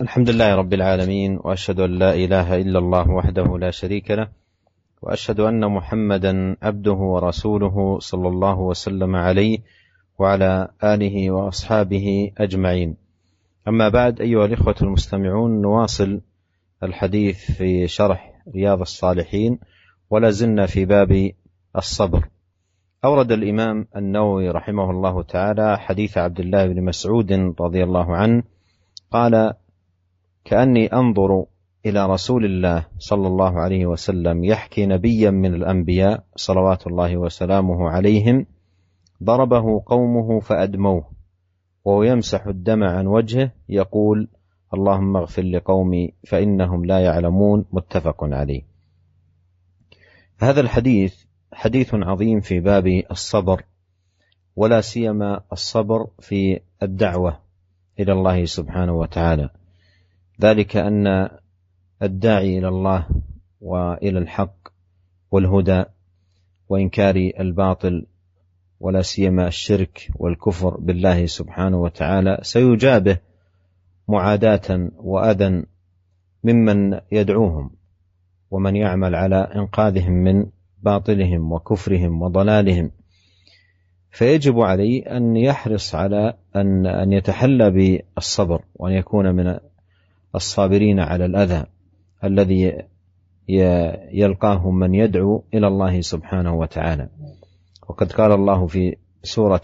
الحمد لله رب العالمين، وأشهد أن لا إله إلا الله وحده لا شريك له، وأشهد أن محمدا عبده ورسوله صلى الله وسلم عليه وعلى آله وأصحابه أجمعين. أما بعد، أيها الإخوة المستمعون، نواصل الحديث في شرح رياض الصالحين، ولا زلنا في باب الصبر. أورد الإمام النووي رحمه الله تعالى حديث عبد الله بن مسعود رضي الله عنه قال: كأني أنظر إلى رسول الله صلى الله عليه وسلم يحكي نبيا من الأنبياء صلوات الله وسلامه عليهم ضربه قومه فأدموه، وهو يمسح الدم عن وجهه يقول: اللهم اغفر لقومي فإنهم لا يعلمون. متفق عليه. هذا الحديث حديث عظيم في باب الصبر، ولا سيما الصبر في الدعوة إلى الله سبحانه وتعالى، ذلك أن الداعي إلى الله وإلى الحق والهدى وإنكار الباطل، ولا سيما الشرك والكفر بالله سبحانه وتعالى، سيجابه معاداة وأذى ممن يدعوهم ومن يعمل على إنقاذهم من باطلهم وكفرهم وضلالهم. فيجب عليه أن يحرص على أن يتحلى بالصبر، وأن يكون من الصابرين على الأذى الذي يلقاه من يدعو إلى الله سبحانه وتعالى. وقد قال الله في سورة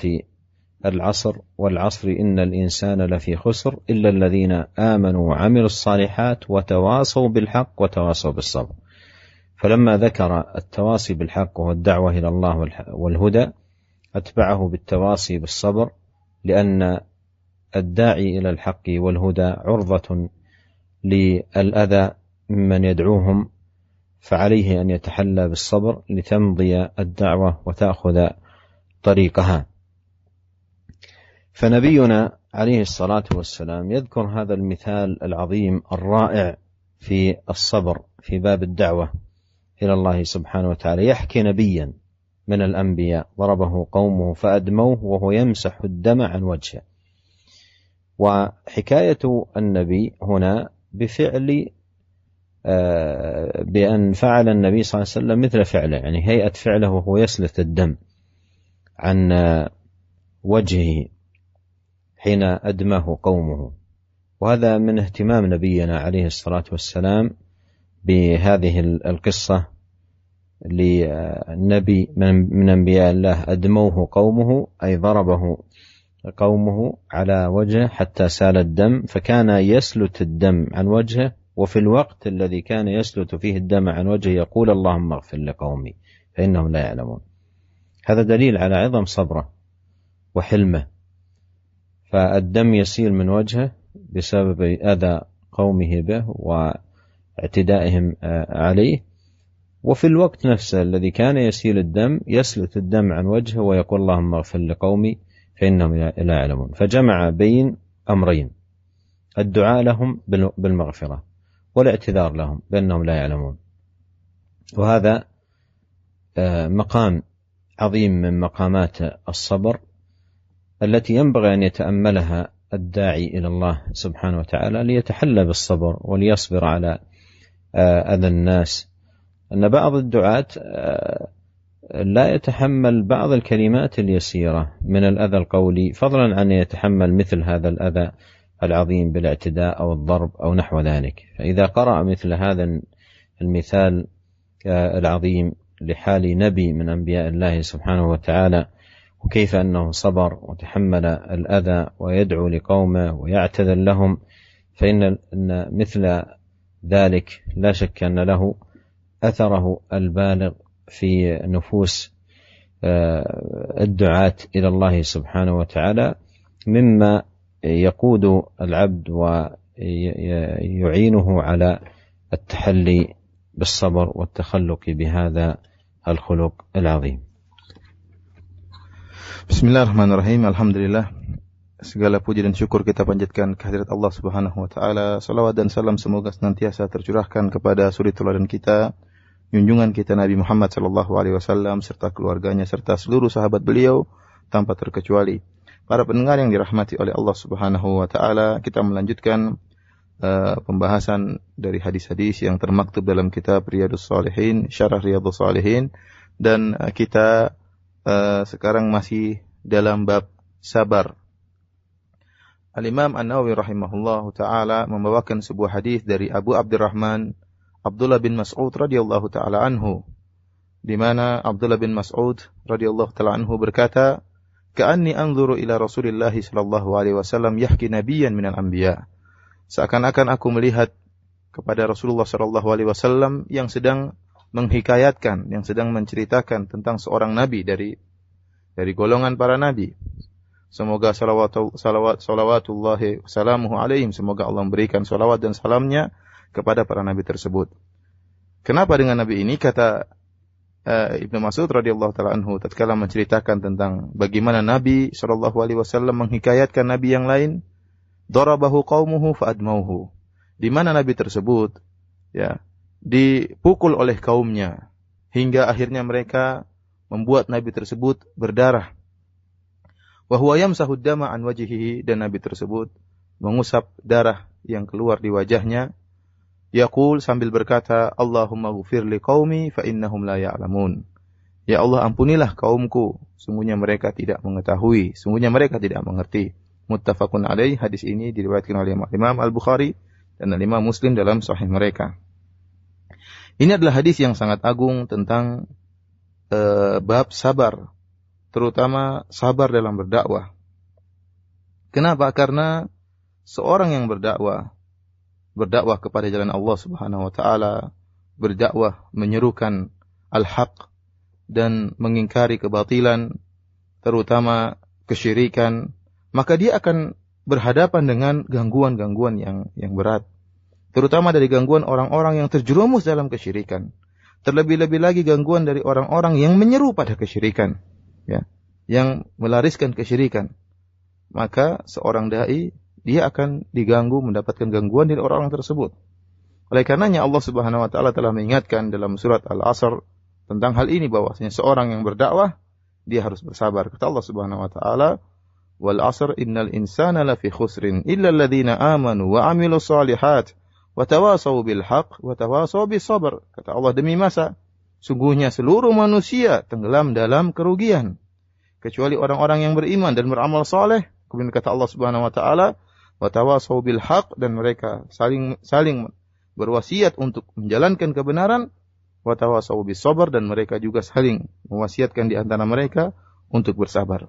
العصر: والعصر إن الإنسان لفي خسر إلا الذين آمنوا وعملوا الصالحات وتواصوا بالحق وتواصوا بالصبر. فلما ذكر التواصي بالحق وهو الدعوة إلى الله والهدى، أتبعه بالتواصي بالصبر، لأن الداعي إلى الحق والهدى عرضة للأذى ممن يدعوهم، فعليه أن يتحلى بالصبر لتمضي الدعوة وتأخذ طريقها. فنبينا عليه الصلاة والسلام يذكر هذا المثال العظيم الرائع في الصبر في باب الدعوة إلى الله سبحانه وتعالى. يحكي نبيا من الأنبياء ضربه قومه فأدموه وهو يمسح الدم عن وجهه. وحكاية النبي هنا بأن فعل النبي صلى الله عليه وسلم مثل فعله، يعني هيئة فعله وهو يسلت الدم عن وجهه حين أدمه قومه. وهذا من اهتمام نبينا عليه الصلاة والسلام بهذه القصة للنبي من أنبياء الله أدموه قومه، أي ضربه قومه على وجهه حتى سال الدم، فكان يسلت الدم عن وجهه، وفي الوقت الذي كان يسلت فيه الدم عن وجهه يقول: اللهم اغفر لقومي فإنهم لا يعلمون. هذا دليل على عظم صبره وحلمه. فالدم يسيل من وجهه بسبب أذى قومه به واعتدائهم عليه، وفي الوقت نفسه الذي كان يسيل الدم يسلت الدم عن وجهه ويقول: اللهم اغفر لقومي فإنهم لا يعلمون. فجمع بين أمرين: الدعاء لهم بالمغفرة والاعتذار لهم بأنهم لا يعلمون. وهذا مقام عظيم من مقامات الصبر التي ينبغي أن يتأملها الداعي إلى الله سبحانه وتعالى ليتحلى بالصبر وليصبر على أذى الناس. أن بعض الدعاة لا يتحمل بعض الكلمات اليسيرة من الأذى القولي، فضلا عن يتحمل مثل هذا الأذى العظيم بالاعتداء أو الضرب أو نحو ذلك. فإذا قرأ مثل هذا المثال العظيم لحال نبي من أنبياء الله سبحانه وتعالى، وكيف أنه صبر وتحمل الأذى ويدعو لقومه ويعتذر لهم، فإن مثل ذلك لا شك أن له أثره البالغ في نفوس الدعاة إلى الله سبحانه وتعالى، مما يقود العبد ويعينه على التحلي بالصبر والتخلق بهذا الخلق العظيم. Bismillahirrahmanirrahim. Alhamdulillah, segala puji dan syukur kita panjatkan kehadirat Allah Subhanahu wa taala. Salawat dan salam semoga senantiasa tercurahkan kepada suri teladan kita, junjungan kita Nabi Muhammad sallallahu alaihi wasallam serta keluarganya serta seluruh sahabat beliau tanpa terkecuali. Para pendengar yang dirahmati oleh Allah Subhanahu wa taala, kita melanjutkan pembahasan dari hadis-hadis yang termaktub dalam kitab Riyadhus Shalihin, Syarah Riyadhus Shalihin, dan kita sekarang masih dalam bab sabar. Al-Imam An-Nawawi rahimahullahu taala membawakan sebuah hadis dari Abu Abdurrahman Abdullah bin Mas'ud radhiyallahu taala anhu, di mana Abdullah bin Mas'ud radhiyallahu taala anhu berkata, "Ka'anni anzuru ila Rasulillah sallallahu alaihi wasallam yahki nabiyyan minal anbiya." Seakan-akan aku melihat kepada Rasulullah sallallahu alaihi wasallam yang sedang menghikayatkan, yang sedang menceritakan tentang seorang nabi dari golongan para nabi. Semoga salawatullahi salamuhu alaihim, semoga Allah memberikan salawat dan salamnya kepada para nabi tersebut. Kenapa dengan nabi ini? Kata Ibnu Mas'ud radhiyallahu taala anhu tatkala menceritakan tentang bagaimana Nabi sallallahu alaihi wasallam menghikayatkan nabi yang lain, darabahu qaumuhu fa'admauhu. Di mana nabi tersebut dipukul oleh kaumnya hingga akhirnya mereka membuat nabi tersebut berdarah. Wa huwa yamsahu ad-dama an wajhihi, dan nabi tersebut mengusap darah yang keluar di wajahnya. Yaqul, sambil berkata, Allahumma ghfir li qaumi fa innahum la ya'lamun. Ya Allah, ampunilah kaumku, sungguhnya mereka tidak mengetahui, sungguhnya mereka tidak mengerti. Muttafaqun alaih. Hadis ini diriwayatkan oleh Imam Al-Bukhari dan Imam Muslim dalam sahih mereka. Ini adalah hadis yang sangat agung tentang bab sabar, terutama sabar dalam berdakwah. Kenapa? Karena seorang yang berdakwah kepada jalan Allah Subhanahu wa taala, berdakwah menyerukan al-haq dan mengingkari kebatilan, terutama kesyirikan, maka dia akan berhadapan dengan gangguan-gangguan yang berat, terutama dari gangguan orang-orang yang terjerumus dalam kesyirikan. Terlebih-lebih lagi gangguan dari orang-orang yang menyeru pada kesyirikan, yang melariskan kesyirikan. Maka seorang dai, dia akan diganggu, mendapatkan gangguan dari orang-orang tersebut. Oleh karenanya Allah Subhanahu wa taala telah mengingatkan dalam surat Al-Asr tentang hal ini, bahwasanya seorang yang berdakwah dia harus bersabar. Kata Allah Subhanahu wa taala, "Wal 'asr innal insana lafi khusrin illa alladziina aamanu wa 'amilus shalihat wa tawashaw bil haqq wa tawashaw bis sabr." Kata Allah, demi masa, sungguhnya seluruh manusia tenggelam dalam kerugian kecuali orang-orang yang beriman dan beramal saleh. Kemudian kata Allah Subhanahu wa taala, wa tawashaw bil haqq, dan mereka saling berwasiat untuk menjalankan kebenaran, wa tawashaw bis sabr, dan mereka juga saling mewasiatkan di antara mereka untuk bersabar.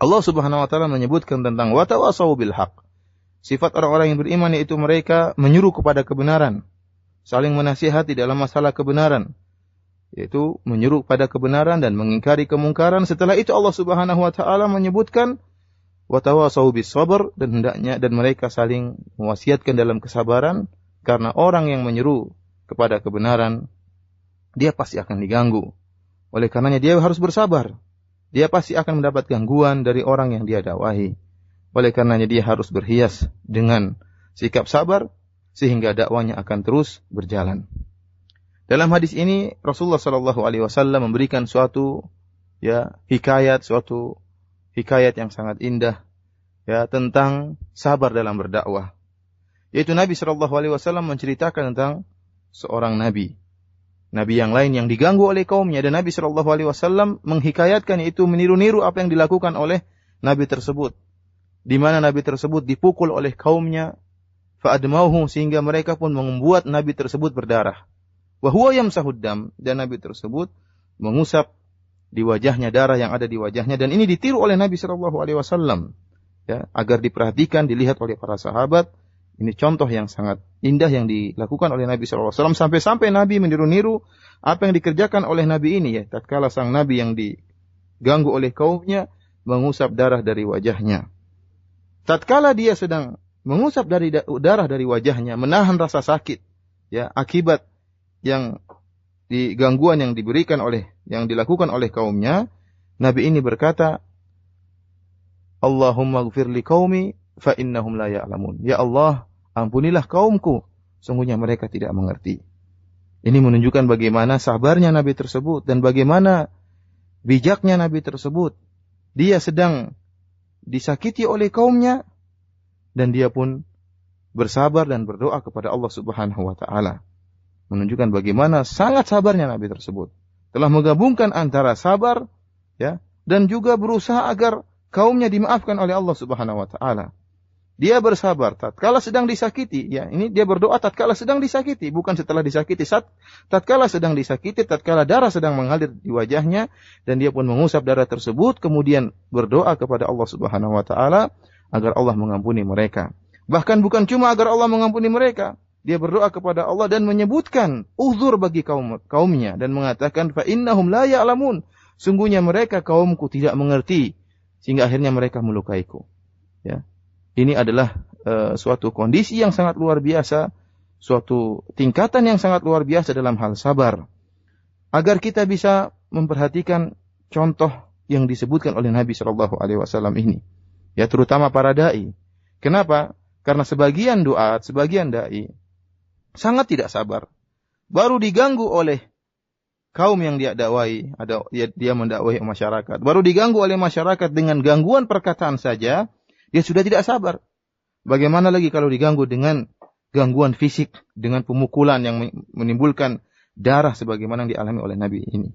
Allah Subhanahu wa taala menyebutkan tentang wa tawashaw bil haqq. Sifat orang-orang yang beriman yaitu mereka menyuruh kepada kebenaran, saling menasihati dalam masalah kebenaran, yaitu menyuruh pada kebenaran dan mengingkari kemungkaran. Setelah itu Allah Subhanahu wa taala menyebutkan wa tawashaw bis sabr, dan hendaknya dan mereka saling mewasiatkan dalam kesabaran, karena orang yang menyeru kepada kebenaran dia pasti akan diganggu. Oleh karenanya dia harus bersabar. Dia pasti akan mendapat gangguan dari orang yang dia dakwahi. Oleh karenanya dia harus berhias dengan sikap sabar sehingga dakwanya akan terus berjalan. Dalam hadis ini Rasulullah sallallahu alaihi wasallam memberikan suatu hikayat yang sangat indah tentang sabar dalam berdakwah. Yaitu Nabi sallallahu alaihi wasallam menceritakan tentang seorang nabi yang lain yang diganggu oleh kaumnya, dan Nabi sallallahu alaihi wasallam menghikayatkan, itu meniru-niru apa yang dilakukan oleh nabi tersebut. Di mana nabi tersebut dipukul oleh kaumnya, fa'admauhu, sehingga mereka pun membuat nabi tersebut berdarah. Wa huwa yamsahud dam, dan nabi tersebut mengusap di wajahnya darah yang ada di wajahnya, dan ini ditiru oleh Nabi sallallahu alaihi wasallam agar diperhatikan, dilihat oleh para sahabat. Ini contoh yang sangat indah yang dilakukan oleh Nabi sallallahu alaihi wasallam, sampai-sampai Nabi meniru-niru apa yang dikerjakan oleh Nabi ini tatkala sang nabi yang diganggu oleh kaumnya mengusap darah dari wajahnya. Tatkala dia sedang mengusap darah dari wajahnya, menahan rasa sakit akibat yang gangguan yang dilakukan oleh kaumnya, Nabi ini berkata, Allahumma ghfir li qaumi fa innahum la ya'lamun. Ya Allah, ampunilah kaumku, sungguhnya mereka tidak mengerti. Ini menunjukkan bagaimana sabarnya Nabi tersebut dan bagaimana bijaknya Nabi tersebut. Dia sedang disakiti oleh kaumnya dan dia pun bersabar dan berdoa kepada Allah Subhanahu wa taala. Menunjukkan bagaimana sangat sabarnya Nabi tersebut. Telah menggabungkan antara sabar ya dan juga berusaha agar kaumnya dimaafkan oleh Allah Subhanahu wa taala. Dia bersabar tatkala sedang disakiti, ya. Ini dia berdoa tatkala sedang disakiti, bukan setelah disakiti. Tatkala sedang disakiti, tatkala darah sedang mengalir di wajahnya dan dia pun mengusap darah tersebut, kemudian berdoa kepada Allah Subhanahu wa taala agar Allah mengampuni mereka. Bahkan bukan cuma agar Allah mengampuni mereka, dia berdoa kepada Allah dan menyebutkan uzur bagi kaumnya dan mengatakan fa innahum la ya'lamun. Sungguhnya mereka kaumku tidak mengerti sehingga akhirnya mereka melukaiku. Ya. Ini adalah suatu kondisi yang sangat luar biasa, suatu tingkatan yang sangat luar biasa dalam hal sabar. Agar kita bisa memperhatikan contoh yang disebutkan oleh Nabi Shallallahu Alaihi Wasallam ini, ya terutama para dai. Kenapa? Karena sebagian duat, sebagian dai sangat tidak sabar. Baru diganggu oleh kaum yang dia dakwai, dia mendakwai masyarakat. Baru diganggu oleh masyarakat dengan gangguan perkataan saja. Dia sudah tidak sabar. Bagaimana lagi kalau diganggu dengan gangguan fisik, dengan pemukulan yang menimbulkan darah sebagaimana yang dialami oleh Nabi ini.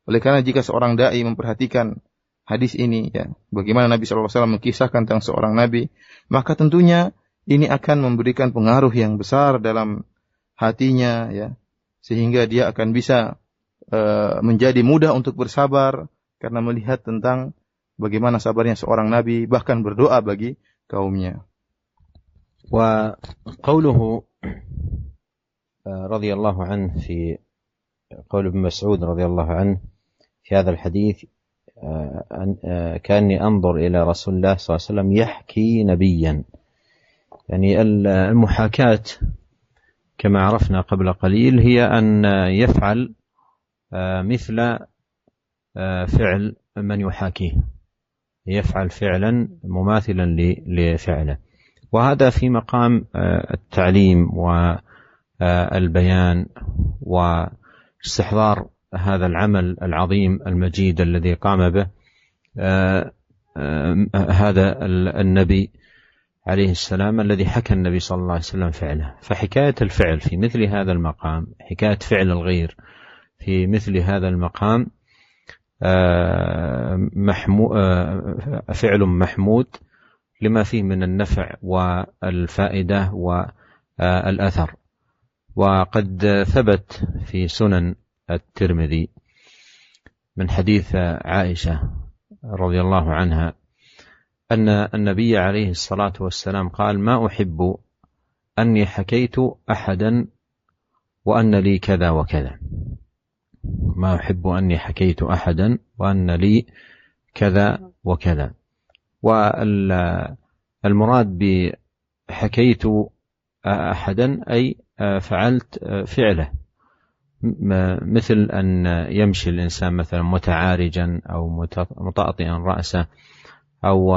Oleh karena jika seorang dai memperhatikan hadis ini, ya, bagaimana Nabi SAW mengkisahkan tentang seorang Nabi, maka tentunya ini akan memberikan pengaruh yang besar dalam hatinya, ya, sehingga dia akan bisa menjadi mudah untuk bersabar karena melihat tentang bagaimana sabarnya seorang nabi bahkan berdoa bagi kaumnya. Wa qawluhu radhiyallahu anhu fi qaul Ibn Mas'ud radhiyallahu anhu fi hadha al-hadith كأني أنظر إلى رسول الله صلى الله عليه وسلم يحكي نبيا. يعني المحاكاة كما عرفنا قبل قليل هي أن يفعل مثل فعل من يحاكيه، يفعل فعلا مماثلا لفعله، وهذا في مقام التعليم والبيان واستحضار هذا العمل العظيم المجيد الذي قام به هذا النبي عليه السلام الذي حكى النبي صلى الله عليه وسلم فعله. فحكاية الفعل في مثل هذا المقام، حكاية فعل الغير في مثل هذا المقام فعل محمود لما فيه من النفع والفائدة والأثر. وقد ثبت في سنن الترمذي من حديث عائشة رضي الله عنها أن النبي عليه الصلاة والسلام قال: ما أحب أني حكيت أحدا وأن لي كذا وكذا. ما أحب أني حكيت أحدا وأن لي كذا وكذا. والمراد بحكيت أحدا أي فعلت فعله، مثل أن يمشي الإنسان مثلا متعارجا أو مطأطئا رأسه أو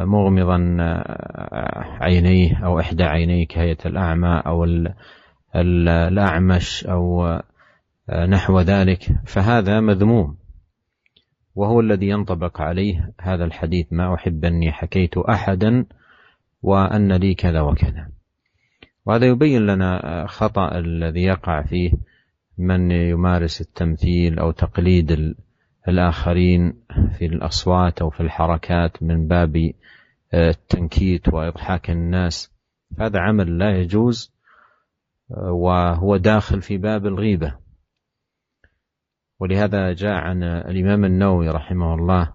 مغمضا عينيه أو إحدى عينيه كهيئة الأعمى أو الأعمش أو نحو ذلك، فهذا مذموم، وهو الذي ينطبق عليه هذا الحديث: ما أحب أني حكيت أحدا وأن لي كذا وكذا. وهذا يبين لنا خطأ الذي يقع فيه من يمارس التمثيل أو تقليد الآخرين في الأصوات أو في الحركات من باب التنكيت وإضحاك الناس. هذا عمل لا يجوز، وهو داخل في باب الغيبة. ولهذا جاء عن الإمام النووي رحمه الله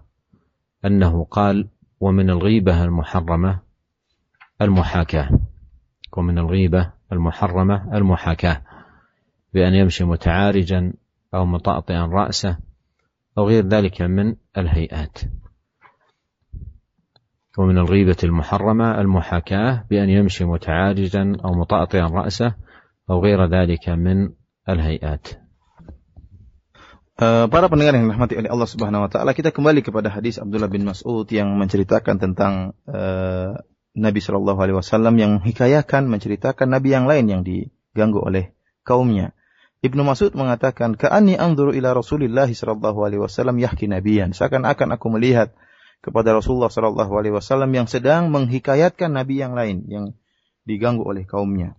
أنه قال: ومن الغيبة المحرمة المحاكاة. ومن الغيبة المحرمة المحاكاة، بأن يمشي متعارجا أو مطأطئا رأسه أو غير ذلك من الهيئات. ومن الغيبة المحرمة المحاكاة بأن يمشي متعارجا أو مطأطئا رأسه أو غير ذلك من الهيئات. Para pendengar yang dirahmati oleh Allah Subhanahu wa taala, kita kembali kepada hadis Abdullah bin Mas'ud yang menceritakan tentang Nabi sallallahu alaihi wasallam yang menceritakan nabi yang lain yang diganggu oleh kaumnya. Ibnu Mas'ud mengatakan, "Ka'anni anzuru ila Rasulillah sallallahu alaihi wasallam yahki nabiyan." Seakan-akan aku melihat kepada Rasulullah SAW yang sedang menghikayatkan nabi yang lain yang diganggu oleh kaumnya.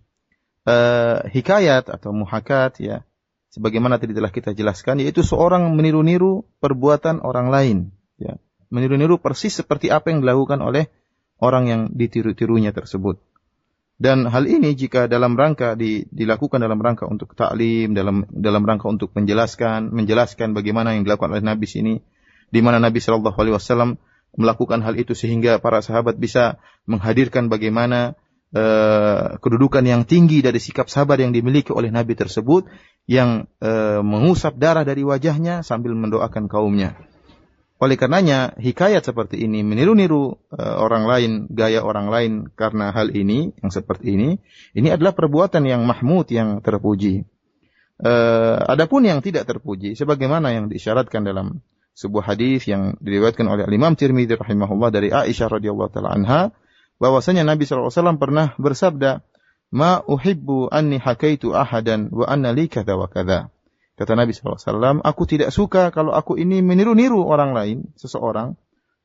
Hikayat atau muhakat, ya, sebagaimana tadi telah kita jelaskan, yaitu seorang meniru-niru perbuatan orang lain, ya, meniru-niru persis seperti apa yang dilakukan oleh orang yang ditiru-tirunya tersebut. Dan hal ini jika dalam rangka dilakukan dalam rangka untuk taklim, dalam rangka untuk menjelaskan bagaimana yang dilakukan oleh Nabi sini, di mana Nabi SAW melakukan hal itu sehingga para sahabat bisa menghadirkan bagaimana kedudukan yang tinggi dari sikap sabar yang dimiliki oleh Nabi tersebut, yang mengusap darah dari wajahnya sambil mendoakan kaumnya. Oleh karenanya hikayat seperti ini, meniru-niru orang lain, gaya orang lain karena hal ini, yang seperti ini adalah perbuatan yang mahmud, yang terpuji. Adapun yang tidak terpuji, sebagaimana yang diisyaratkan dalam sebuah hadis yang diriwayatkan oleh Imam Tirmidzi rahimahullah dari Aisyah radhiyallahu taala anha, bahwasanya Nabi SAW pernah bersabda, "Ma uhibbu anni hakaitu ahadan wa anna li kadza wa kadza." Kata Nabi SAW, aku tidak suka kalau aku ini meniru-niru orang lain, seseorang,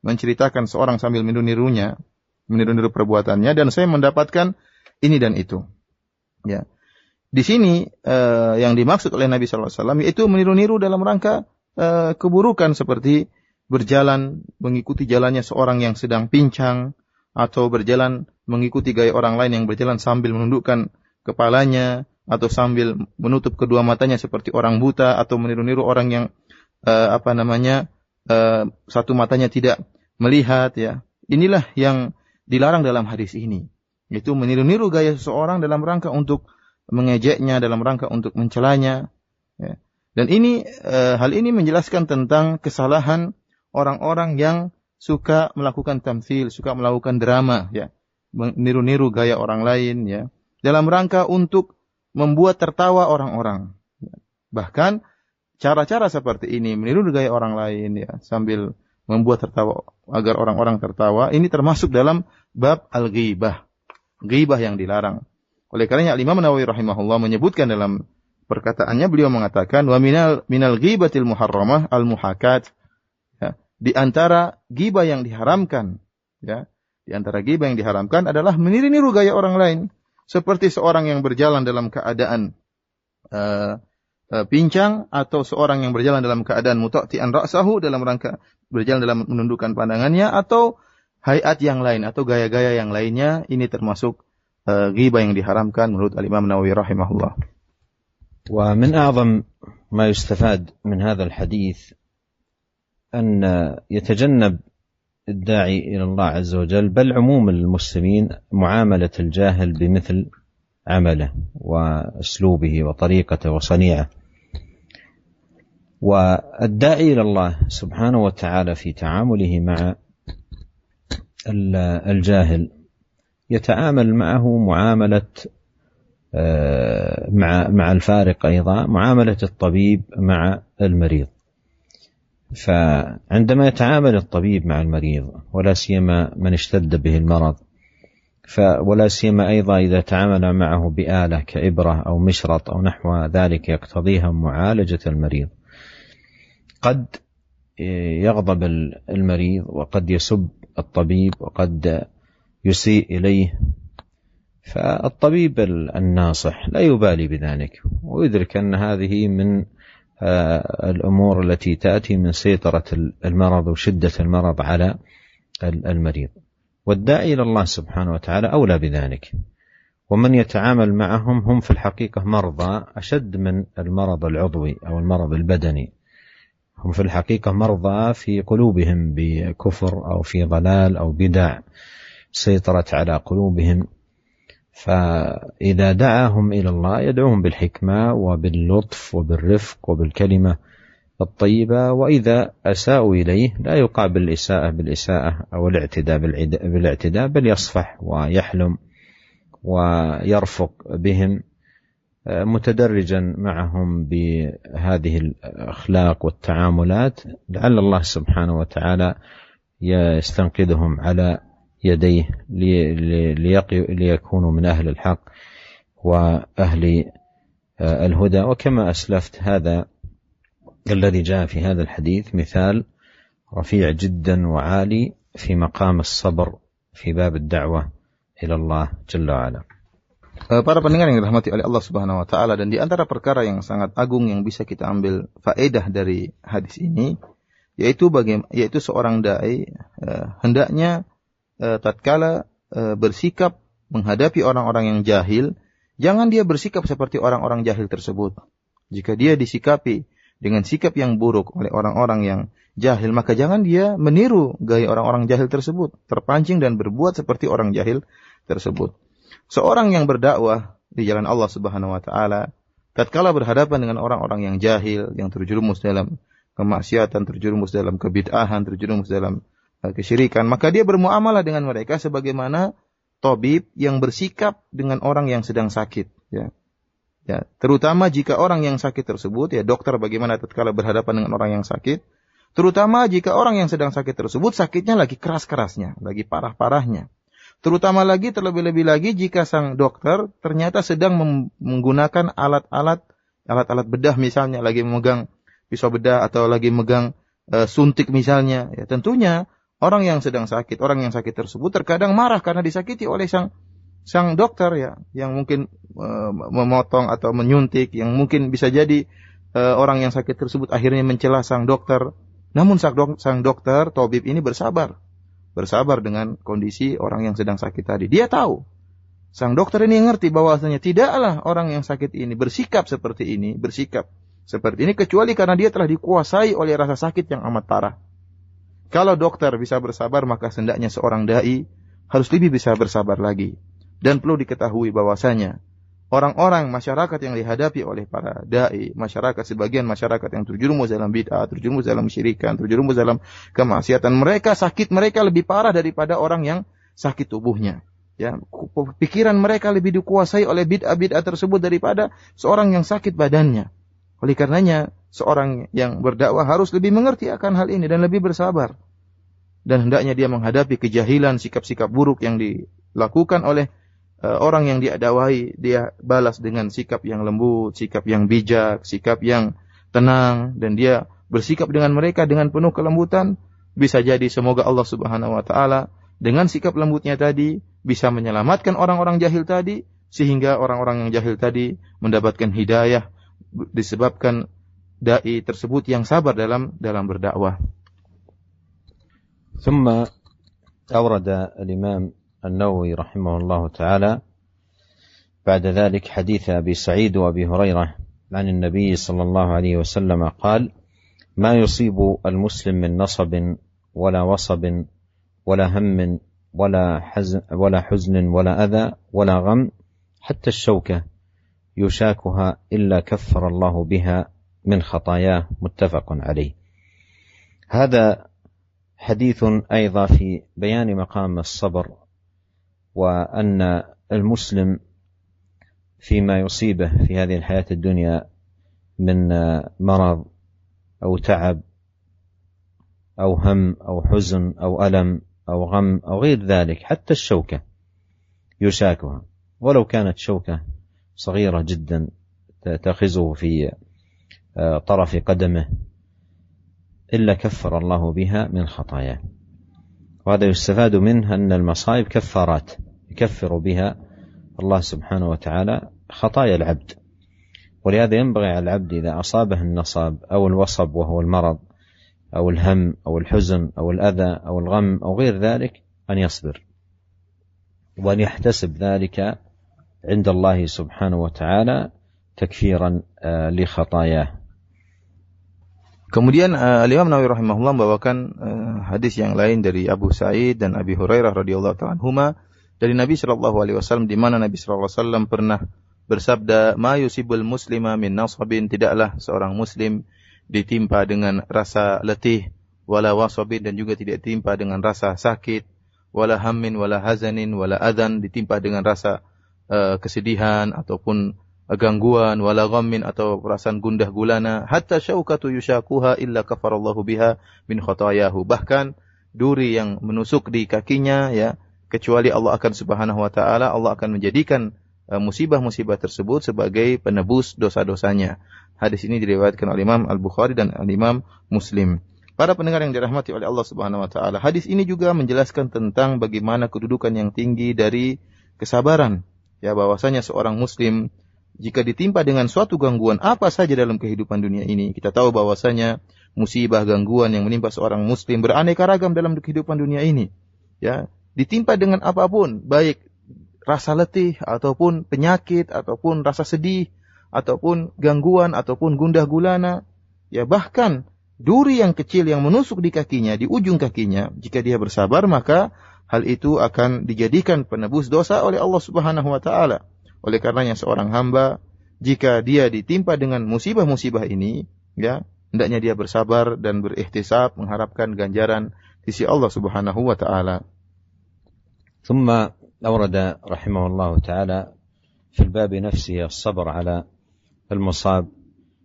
menceritakan seorang sambil meniru-nirunya, meniru-niru perbuatannya, dan saya mendapatkan ini dan itu. Ya. Di sini yang dimaksud oleh Nabi SAW yaitu meniru-niru dalam rangka keburukan, seperti berjalan mengikuti jalannya seorang yang sedang pincang, atau berjalan mengikuti gaya orang lain yang berjalan sambil menundukkan kepalanya, atau sambil menutup kedua matanya seperti orang buta, atau meniru-niru orang yang satu matanya tidak melihat, ya. Inilah yang dilarang dalam hadis ini, yaitu meniru-niru gaya seseorang dalam rangka untuk mengejeknya, dalam rangka untuk mencelanya, ya. Dan hal ini menjelaskan tentang kesalahan orang-orang yang suka melakukan tamtsil, suka melakukan drama, ya, meniru-niru gaya orang lain, ya, dalam rangka untuk membuat tertawa orang-orang. Bahkan cara-cara seperti ini, meniru gaya orang lain, ya, sambil membuat tertawa agar orang-orang tertawa, ini termasuk dalam bab al-ghibah, ghibah yang dilarang. Oleh karenanya Imam Nawawi rahimahullah menyebutkan dalam perkataannya, beliau mengatakan, wa minal ghibatil muharramah al-muhakat. Di antara ghibah yang diharamkan, ya, di antara ghibah yang diharamkan adalah meniru-niru gaya orang lain, seperti seorang yang berjalan dalam keadaan pincang, atau seorang yang berjalan dalam keadaan muta'ti'an ra'sahu, dalam rangka berjalan dalam menundukkan pandangannya, atau hayat yang lain, atau gaya-gaya yang lainnya. Ini termasuk ghibah yang diharamkan menurut Al-Imam Nawawi rahimahullah. Wa min a'zam ma yustafad min hadzal hadits أن يتجنب الداعي إلى الله عز وجل بل عموم المسلمين معاملة الجاهل بمثل عمله وأسلوبه وطريقته وصنيعه. والداعي إلى الله سبحانه وتعالى في تعامله مع الجاهل يتعامل معه معاملة مع الفارق أيضا، معاملة الطبيب مع المريض. فعندما يتعامل الطبيب مع المريض، ولا سيما من اشتد به المرض، ولا سيما أيضا إذا تعامل معه بآلة كإبرة أو مشرط أو نحو ذلك يقتضيها معالجة المريض، قد يغضب المريض، وقد يسب الطبيب، وقد يسيء إليه. فالطبيب الناصح لا يبالي بذلك، ويدرك أن هذه من الأمور التي تأتي من سيطرة المرض وشدة المرض على المريض. والداعي إلى الله سبحانه وتعالى أولى بذلك. ومن يتعامل معهم هم في الحقيقة مرضى أشد من المرض العضوي أو المرض البدني، هم في الحقيقة مرضى في قلوبهم بكفر أو في ضلال أو بدع سيطرت على قلوبهم. فإذا دعاهم إلى الله يدعوهم بالحكمة وباللطف وبالرفق وبالكلمة الطيبة، وإذا أساءوا إليه لا يقابل الإساءة بالإساءة أو الاعتداء بالاعتداء، بل يصفح ويحلم ويرفق بهم متدرجا معهم بهذه الأخلاق والتعاملات، لعل الله سبحانه وتعالى يستنقذهم على يديه ليكونوا من أهل الحق وأهل الهدى. وكما أسلفت هذا الذي جاء في هذا الحديث مثال رفيع جدا وعالي في مقام الصبر في باب الدعوة إلى الله جل وعلا. Para pendengar yang dirahmati oleh Allah Subhanahu wa taala, dan di antara perkara yang sangat agung yang bisa kita ambil faedah dari hadis ini yaitu seorang dai hendaknya tatkala bersikap menghadapi orang-orang yang jahil, jangan dia bersikap seperti orang-orang jahil tersebut. Jika dia disikapi dengan sikap yang buruk oleh orang-orang yang jahil, maka jangan dia meniru gaya orang-orang jahil tersebut, terpancing dan berbuat seperti orang jahil tersebut. Seorang yang berdakwah di jalan Allah Subhanahu wa taala, tatkala berhadapan dengan orang-orang yang jahil, yang terjerumus dalam kemaksiatan, terjerumus dalam kebid'ahan, terjerumus dalam kesyirikan, maka dia bermuamalah dengan mereka sebagaimana tabib yang bersikap dengan orang yang sedang sakit, ya. Ya, terutama jika orang yang sakit tersebut, ya dokter bagaimana tatkala berhadapan dengan orang yang sakit, terutama jika orang yang sedang sakit tersebut sakitnya lagi keras-kerasnya, lagi parah-parahnya. Terutama lagi, terlebih-lebih lagi jika sang dokter ternyata sedang menggunakan alat-alat bedah misalnya, lagi memegang pisau bedah atau lagi memegang suntik misalnya. Ya, tentunya orang yang sedang sakit, orang yang sakit tersebut terkadang marah karena disakiti oleh sang dokter, ya, yang mungkin memotong atau menyuntik, yang mungkin bisa jadi orang yang sakit tersebut akhirnya mencela sang dokter. Namun sang dokter, tabib ini bersabar dengan kondisi orang yang sedang sakit tadi. Dia tahu, sang dokter ini ngerti bahwasanya tidaklah orang yang sakit ini bersikap seperti ini kecuali karena dia telah dikuasai oleh rasa sakit yang amat parah. Kalau dokter bisa bersabar, maka hendaknya seorang dai harus lebih bisa bersabar lagi. Dan perlu diketahui bahwasanya orang-orang masyarakat yang dihadapi oleh para dai, sebagian masyarakat yang terjerumus dalam bid'ah, terjerumus dalam syirikan, terjerumus dalam kemaksiatan, sakit mereka lebih parah daripada orang yang sakit tubuhnya. Ya, pikiran mereka lebih dikuasai oleh bid'ah tersebut daripada seorang yang sakit badannya. Oleh karenanya, seorang yang berdakwah harus lebih mengerti akan hal ini dan lebih bersabar. Dan hendaknya dia menghadapi kejahilan, sikap-sikap buruk yang dilakukan oleh orang yang dia dakwai, dia balas dengan sikap yang lembut, sikap yang bijak, sikap yang tenang, dan dia bersikap dengan mereka dengan penuh kelembutan. Bisa jadi semoga Allah Subhanahu wa taala dengan sikap lembutnya tadi bisa menyelamatkan orang-orang jahil tadi, sehingga orang-orang yang jahil tadi mendapatkan hidayah disebabkan dai tersebut yang sabar dalam berdakwah. ثم أورد الإمام النووي رحمه الله تعالى بعد ذلك حديث أبي سعيد وأبي هريرة عن النبي صلى الله عليه وسلم قال: ما يصيب المسلم من نصب ولا وصب ولا هم ولا حزن ولا أذى ولا غم حتى الشوكة يشاكها إلا كفر الله بها من خطاياه. متفق عليه. هذا حديث أيضا في بيان مقام الصبر، وأن المسلم فيما يصيبه في هذه الحياة الدنيا من مرض أو تعب أو هم أو حزن أو ألم أو غم أو غير ذلك، حتى الشوكة يشاكها، ولو كانت شوكة صغيرة جدا تأخذه في طرف قدمه، إلا كفر الله بها من خطاياه. وهذا يستفاد منه أن المصائب كفارات يكفر بها الله سبحانه وتعالى خطايا العبد. ولهذا ينبغي على العبد إذا أصابه النصب أو الوصب وهو المرض أو الهم أو الحزن أو الأذى أو الغم أو غير ذلك أن يصبر، وأن يحتسب ذلك عند الله سبحانه وتعالى تكفيرا لخطاياه. Kemudian Imam Nawawi rahimahullah membawakan hadis yang lain dari Abu Sa'id dan Abi Hurairah radhiyallahu ta'ala anhuma dari Nabi sallallahu alaihi wasallam, di mana Nabi sallallahu alaihi wasallam pernah bersabda, "Ma yusibul muslima min nasabin", tidaklah seorang muslim ditimpa dengan rasa letih, wala wasabin, dan juga tidak ditimpa dengan rasa sakit, wala hammin wala hazanin wala adzan, ditimpa dengan rasa kesedihan ataupun gangguan, wala ghammin, atau perasaan gundah gulana, hatta syaukatu yushakuha illa kafarallahu biha min khotayahu, bahkan duri yang menusuk di kakinya, ya, kecuali Allah akan subhanahu wa ta'ala, Allah akan menjadikan musibah-musibah tersebut sebagai penebus dosa-dosanya. Hadis ini diriwayatkan oleh Imam Al-Bukhari dan Imam Muslim. Para pendengar yang dirahmati oleh Allah Subhanahu wa taala, hadis ini juga menjelaskan tentang bagaimana kedudukan yang tinggi dari kesabaran. Ya, bahwasanya seorang muslim jika ditimpa dengan suatu gangguan apa saja dalam kehidupan dunia ini, kita tahu bahwasanya musibah gangguan yang menimpa seorang muslim beraneka ragam dalam kehidupan dunia ini. Ya, ditimpa dengan apapun, baik rasa letih ataupun penyakit ataupun rasa sedih ataupun gangguan ataupun gundah gulana, ya bahkan duri yang kecil yang menusuk di kakinya, di ujung kakinya, jika dia bersabar maka hal itu akan dijadikan penebus dosa oleh Allah Subhanahu wa taala. Oleh karenanya seorang hamba jika dia ditimpa dengan musibah-musibah ini, ya, hendaknya dia bersabar dan berihtisab mengharapkan ganjaran di sisi Allah Subhanahu wa taala. ثم أورد رحمه الله تعالى في الباب نفسه الصبر على المصاب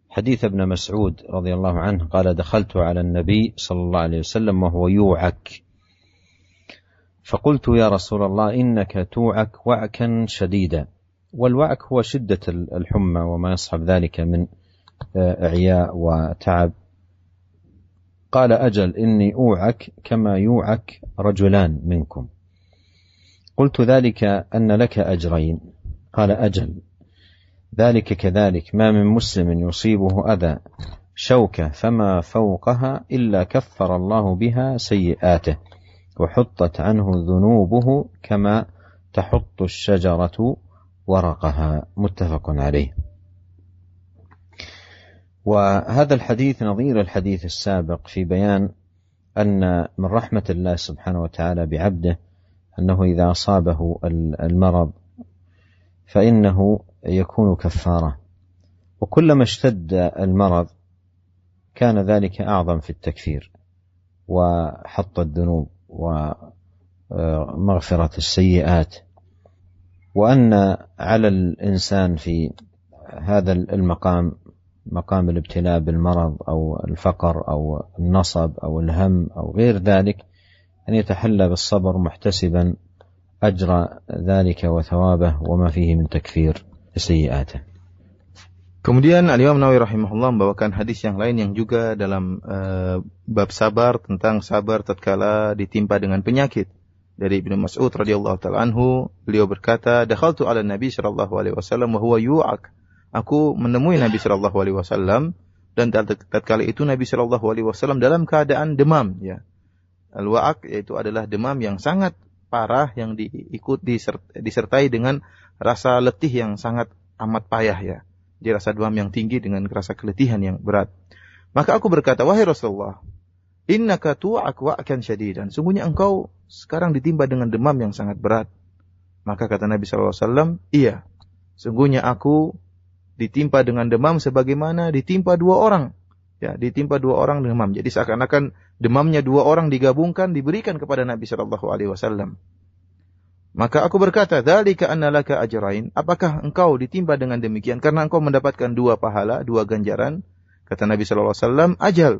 حديث ابن مسعود رضي الله عنه قال: دخلت على النبي صلى الله عليه وسلم وهو يوعك، فقلت: يا رسول الله إنك توعك وعكا شديدا. والوعك هو شدة الحمى وما يصحب ذلك من إعياء وتعب. قال: أجل، إني أوعك كما يوعك رجلان منكم. قلت: ذلك أن لك أجرين. قال: أجل، ذلك كذلك، ما من مسلم يصيبه أذى شوكة فما فوقها إلا كفر الله بها سيئاته وحطت عنه ذنوبه كما تحط الشجرة ورقها. متفق عليه. وهذا الحديث نظير الحديث السابق في بيان أن من رحمة الله سبحانه وتعالى بعبده أنه إذا أصابه المرض فإنه يكون كفارة، وكلما اشتد المرض كان ذلك أعظم في التكفير وحط الذنوب ومغفرة السيئات. وأن على الإنسان في هذا المقام، مقام الابتلاء بالمرض أو الفقر أو النصب أو الهم أو غير ذلك، أن يتحلى بالصبر محتسبا أجر ذلك وثوابه وما فيه من تكفير سيئاته. Kemudian Al-Imam Nawawi rahimahullah membawakan hadis yang lain yang juga dalam bab sabar, tentang sabar tatkala ditimpa dengan penyakit. Dari Ibnu Mas'ud radhiyallahu ta'ala anhu, beliau berkata, "Dakhaltu 'ala Nabi sallallahu alaihi wasallam wa huwa yu'ak." Aku menemui Nabi sallallahu alaihi wasallam dan tatkala itu Nabi sallallahu alaihi wasallam dalam keadaan demam, ya. Al-wa'ak yaitu adalah demam yang sangat parah yang disertai dengan rasa letih yang sangat amat payah, ya. Jadi rasa demam yang tinggi dengan rasa keletihan yang berat. Maka aku berkata, "Wahai Rasulullah, innaka tu'ak wa'kan syadidan." Sungguhnya engkau sekarang ditimpa dengan demam yang sangat berat. Maka kata Nabi sallallahu alaihi wasallam, "Iya, sungguhnya aku ditimpa dengan demam sebagaimana ditimpa dua orang." Ya, ditimpa dua orang demam. Jadi seakan-akan demamnya dua orang digabungkan, diberikan kepada Nabi sallallahu alaihi wasallam. Maka aku berkata, "Dzalika anna laka ajrain." Apakah engkau ditimpa dengan demikian karena engkau mendapatkan dua pahala, dua ganjaran? Kata Nabi sallallahu alaihi wasallam, "Ajal."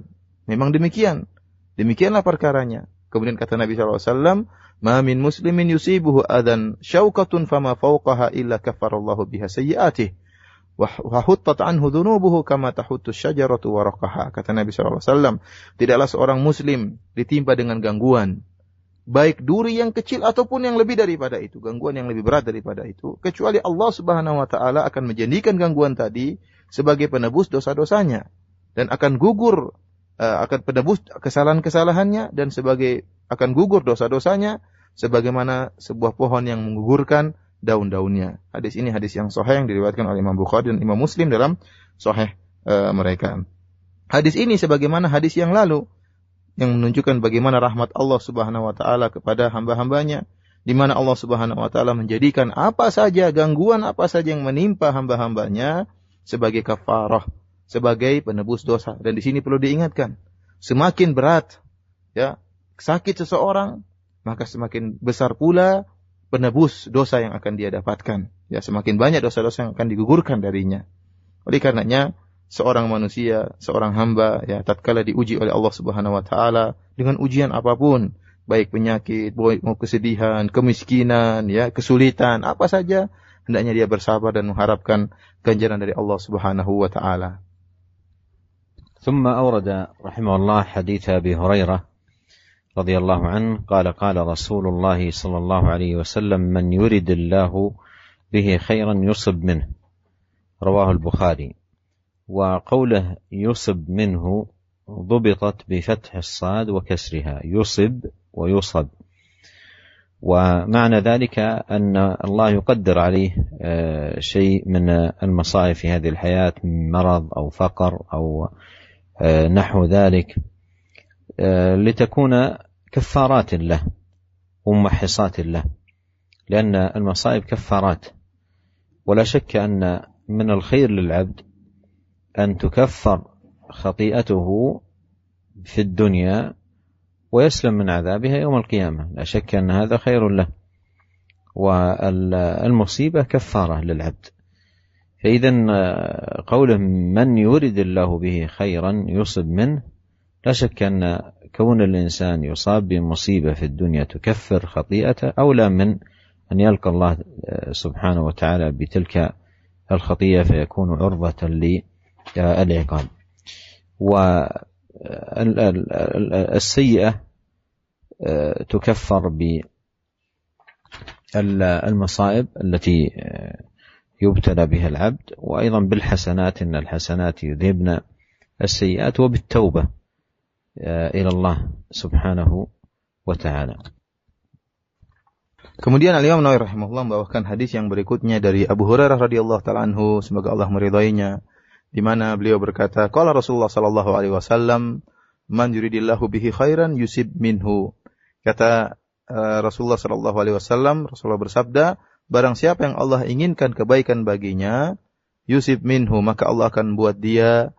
Memang demikian. Demikianlah perkaranya. Kemudian kata Nabi sallallahu alaihi wasallam, "Ma min muslimin yusibuhu adan syaukatun fama fawqaha illa kafarallahu biha sayyi'atihi wa huttat anhu dhunubuhu kama tahuttu syajaratu waraqaha." Kata Nabi sallallahu alaihi wasallam, tidaklah seorang muslim ditimpa dengan gangguan, baik duri yang kecil ataupun yang lebih daripada itu, gangguan yang lebih berat daripada itu, kecuali Allah Subhanahu wa taala akan menjadikan gangguan tadi sebagai penebus dosa-dosanya dan akan gugur, akan penebus kesalahan-kesalahannya dan akan gugur dosa-dosanya sebagaimana sebuah pohon yang menggugurkan daun-daunnya. Hadis ini hadis yang sahih yang diriwayatkan oleh Imam Bukhari dan Imam Muslim dalam sahih mereka. Hadis ini sebagaimana hadis yang lalu yang menunjukkan bagaimana rahmat Allah Subhanahu wa taala kepada hamba-hambanya, di mana Allah Subhanahu wa taala menjadikan apa saja gangguan apa saja yang menimpa hamba-hambanya sebagai kafarah, sebagai penebus dosa. Dan di sini perlu diingatkan, semakin berat ya sakit seseorang, maka semakin besar pula penebus dosa yang akan dia dapatkan. Ya, semakin banyak dosa-dosa yang akan digugurkan darinya. Oleh karenanya seorang manusia, seorang hamba, ya, tatkala diuji oleh Allah Subhanahu wa taala dengan ujian apapun, baik penyakit, baik kesedihan, kemiskinan, ya, kesulitan, apa saja, hendaknya dia bersabar dan mengharapkan ganjaran dari Allah Subhanahu wa taala. ثم أورد رحمه الله حديث أبي هريرة رضي الله عنه قال قال رسول الله صلى الله عليه وسلم: من يرد الله به خيرا يصب منه، رواه البخاري. وقوله يصب منه ضبطت بفتح الصاد وكسرها، يصب ويصب، ومعنى ذلك أن الله يقدر عليه شيء من المصائب في هذه الحياة، من مرض أو فقر أو نحو ذلك، لتكون كفارات له وممحصات له، لأن المصائب كفارات. ولا شك أن من الخير للعبد أن تكفر خطيئته في الدنيا ويسلم من عذابها يوم القيامة، لا شك أن هذا خير له، والمصيبة كفارة للعبد. فإذا قوله من يرد الله به خيرا يصب منه، لا شك أن كون الإنسان يصاب بمصيبة في الدنيا تكفر خطيئته أولى من أن يلقى الله سبحانه وتعالى بتلك الخطيئة فيكون عرضة للعقاب. والسيئة تكفر بالمصائب التي يبتلى بها العبد، وأيضا بالحسنات، إن الحسنات يذهبن السيئات، وبالتوبة إلى الله subhanahu wa ta'ala. Kemudian Al-Imam Nawawi rahimahullah membawakan hadis yang berikutnya dari Abu Hurairah radhiyallahu taala anhu, semoga Allah meridainya, di mana beliau berkata, qala Rasulullah sallallahu alaihi wasallam, man yuridillahu bihi khairan yusib minhu. Kata Rasulullah sallallahu alaihi wasallam, Rasulullah bersabda, barang siapa yang Allah inginkan kebaikan baginya, yusib minhu, maka Allah akan buat dia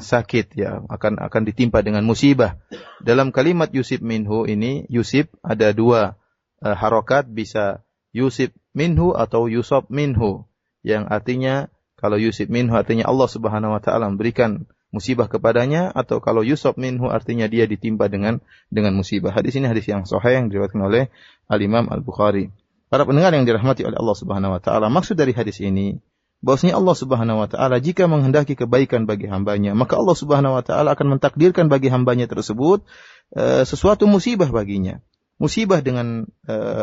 sakit, ya, akan ditimpa dengan musibah. Dalam kalimat yusib minhu ini, yusib ada dua harokat, bisa yusib minhu atau yusab minhu, yang artinya kalau yusib minhu artinya Allah Subhanahu wa taala memberikan musibah kepadanya, atau kalau yusab minhu artinya dia ditimpa dengan musibah. Hadis ini hadis yang sahih yang diriwayatkan oleh Al-Imam Al-Bukhari. Para pendengar yang dirahmati oleh Allah Subhanahu wa taala, maksud dari hadis ini bahwasanya Allah Subhanahu wa taala jika menghendaki kebaikan bagi hambanya, maka Allah Subhanahu wa taala akan mentakdirkan bagi hambanya tersebut sesuatu musibah baginya. Musibah dengan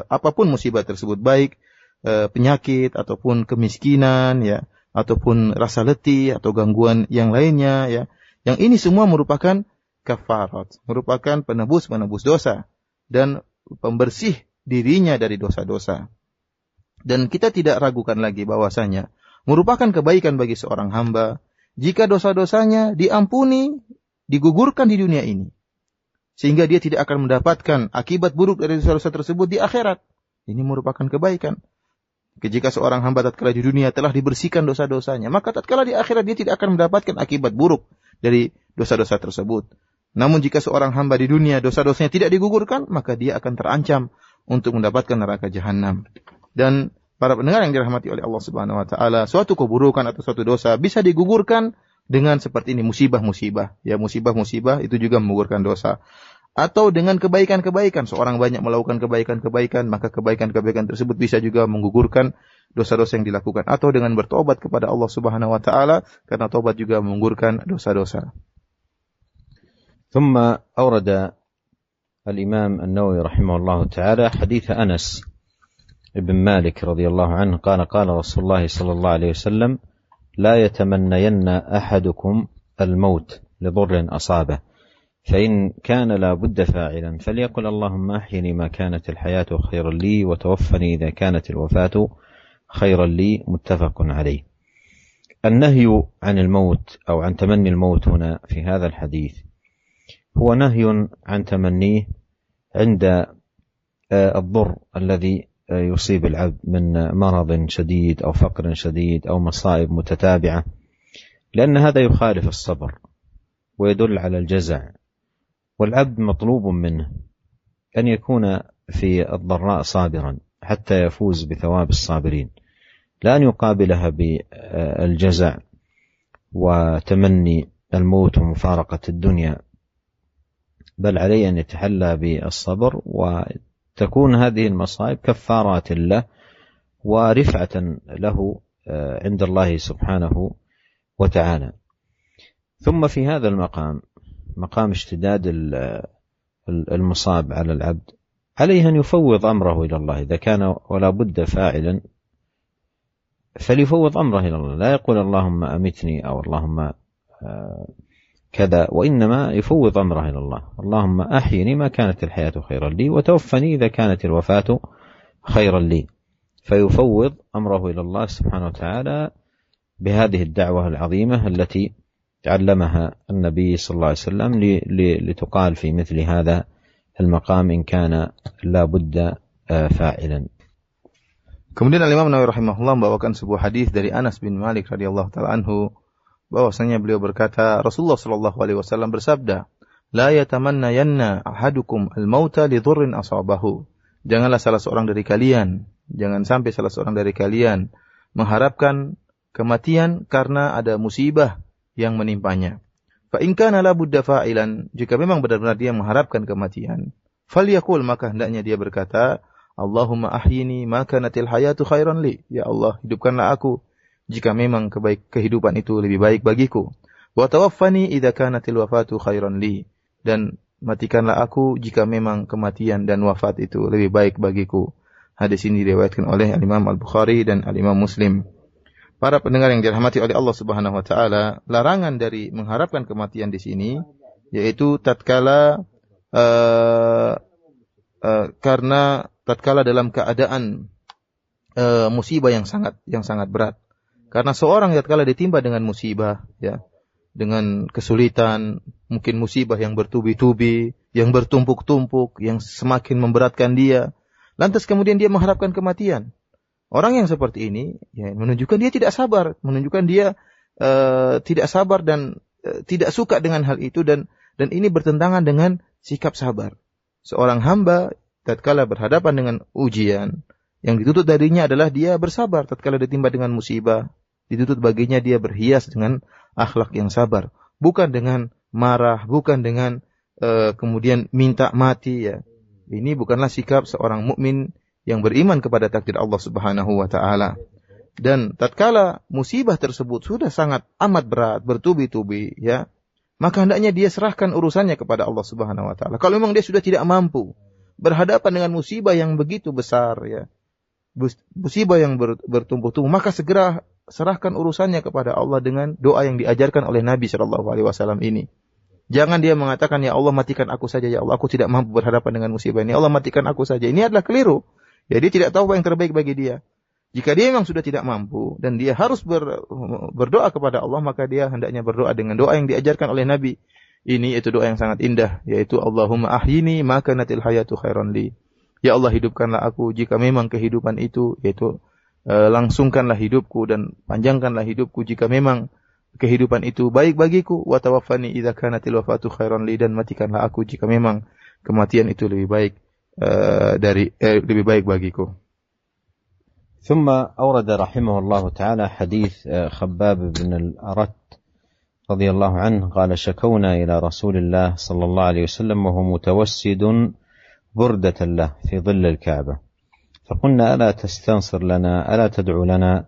apapun musibah tersebut, baik penyakit ataupun kemiskinan, ya, ataupun rasa letih atau gangguan yang lainnya, ya. Yang ini semua merupakan kafarat, merupakan penebus dosa dan pembersih dirinya dari dosa-dosa. Dan kita tidak ragukan lagi bahwasanya merupakan kebaikan bagi seorang hamba jika dosa-dosanya diampuni, digugurkan di dunia ini, sehingga dia tidak akan mendapatkan akibat buruk dari dosa-dosa tersebut di akhirat. Ini merupakan kebaikan. Jika seorang hamba tatkala di dunia telah dibersihkan dosa-dosanya, maka tatkala di akhirat dia tidak akan mendapatkan akibat buruk dari dosa-dosa tersebut. Namun jika seorang hamba di dunia dosa-dosanya tidak digugurkan, maka dia akan terancam untuk mendapatkan neraka jahanam. Dan para pendengar yang dirahmati oleh Allah Subhanahu wa taala, suatu keburukan atau suatu dosa bisa digugurkan dengan seperti ini, musibah-musibah. Ya, musibah-musibah itu juga menggugurkan dosa. Atau dengan kebaikan-kebaikan, seorang banyak melakukan kebaikan-kebaikan, maka kebaikan-kebaikan tersebut bisa juga menggugurkan dosa-dosa yang dilakukan. Atau dengan bertobat kepada Allah Subhanahu wa taala, karena tobat juga menggugurkan dosa-dosa. ثم أورد الإمام النووي رحمه الله تعالى حديث أنس ابن مالك رضي الله عنه قال قال رسول الله صلى الله عليه وسلم: لا يتمنين أحدكم الموت لضر أصابه، فإن كان لا بد فاعلا فليقل اللهم أحيني ما كانت الحياة خيرا لي وتوفني إذا كانت الوفاة خيرا لي. متفق عليه. النهي عن الموت أو عن تمني الموت هنا في هذا الحديث هو نهي عن تمنيه عند الضر الذي يصيب العبد من مرض شديد أو فقر شديد أو مصائب متتابعة، لأن هذا يخالف الصبر ويدل على الجزع. والعبد مطلوب منه أن يكون في الضراء صابرا حتى يفوز بثواب الصابرين، لا أن يقابلها بالجزع وتمني الموت ومفارقة الدنيا، بل عليه أن يتحلى بالصبر، وتكون هذه المصائب كفارات له ورفعة له عند الله سبحانه وتعالى. ثم في هذا المقام، مقام اشتداد المصاب على العبد، عليه أن يفوض أمره إلى الله. إذا كان ولا بد فاعلا فليفوض أمره إلى الله، لا يقول اللهم أمتني أو اللهم كذا، وإنما يفوض أمره إلى الله. اللهم أحيني ما كانت الحياة خيرا لي، وتوفني إذا كانت الوفاة خيرا لي. فيفوض أمره إلى الله سبحانه وتعالى بهذه الدعوة العظيمة التي علمها النبي صلى الله عليه وسلم لتقال في مثل هذا المقام إن كان لا بد فاعلا. Kemudian Imam Nawawi rahimahullah membawakan sebuah hadis dari Anas bin Malik radhiyallahu taala anhu, bahwasanya beliau berkata, Rasulullah sallallahu alaihi wasallam bersabda, "La yatamannayanna ahadukum al-mauta li dhurrin asabahu." Jangan sampai salah seorang dari kalian mengharapkan kematian karena ada musibah yang menimpanya. Fa in kana la budda fa'ilan, jika memang benar-benar dia mengharapkan kematian, falyaqul, maka hendaknya dia berkata, Allahumma ahyini ma kanatil hayatu khairan li. Ya Allah, hidupkanlah aku jika memang kehidupan itu lebih baik bagiku. Wa tawaffani idza kanatil wafatu khairan li. Dan matikanlah aku jika memang kematian dan wafat itu lebih baik bagiku. Hadis ini diriwayatkan oleh Imam Al-Bukhari dan Imam Muslim. Para pendengar yang dirahmati oleh Allah Subhanahu wa taala, larangan dari mengharapkan kematian di sini yaitu tatkala dalam keadaan musibah yang sangat berat. Karena seorang tatkala ditimpa dengan musibah, ya, dengan kesulitan, mungkin musibah yang bertubi-tubi, yang bertumpuk-tumpuk, yang semakin memberatkan dia, lantas kemudian dia mengharapkan kematian. Orang yang seperti ini, ya, menunjukkan dia tidak sabar, menunjukkan dia tidak sabar dan tidak suka dengan hal itu, dan ini bertentangan dengan sikap sabar. Seorang hamba tatkala berhadapan dengan ujian, yang dituntut darinya adalah dia bersabar. Tatkala ditimpa dengan musibah, dituntut baginya dia berhias dengan akhlak yang sabar, bukan dengan marah, bukan dengan kemudian minta mati, ya. Ini bukanlah sikap seorang mukmin yang beriman kepada takdir Allah Subhanahu wa taala. Dan tatkala musibah tersebut sudah sangat amat berat, bertubi-tubi, ya, maka hendaknya dia serahkan urusannya kepada Allah Subhanahu wa taala. Kalau memang dia sudah tidak mampu berhadapan dengan musibah yang begitu besar, ya, musibah yang bertumpuk-tumpuk, maka segera serahkan urusannya kepada Allah dengan doa yang diajarkan oleh Nabi sallallahu alaihi wasallam ini. Jangan dia mengatakan, ya Allah matikan aku saja, ya Allah aku tidak mampu berhadapan dengan musibah ini, ya Allah matikan aku saja. Ini adalah keliru. Jadi tidak tahu apa yang terbaik bagi dia. Jika dia memang sudah tidak mampu dan dia harus berdoa kepada Allah, maka dia hendaknya berdoa dengan doa yang diajarkan oleh Nabi. Ini yaitu doa yang sangat indah, yaitu Allahumma ahyini ma kanatil hayatu khairan li. Ya Allah, hidupkanlah aku jika memang kehidupan itu, yaitu langsungkanlah hidupku dan panjangkanlah hidupku jika memang kehidupan itu baik bagiku. Wa tawaffani idza kanatil wafatu khairan li, dan matikanlah aku jika memang kematian itu lebih baik lebih baik bagiku. ثم أورد رحمه الله تعالى حديث خباب بن الأرت رضي الله عنه قال: شكونا إلى رسول الله صلى الله عليه وسلم وهو متوسد بردة له في ظل الكعبة، فقلنا: ألا تستنصر لنا، ألا تدعو لنا،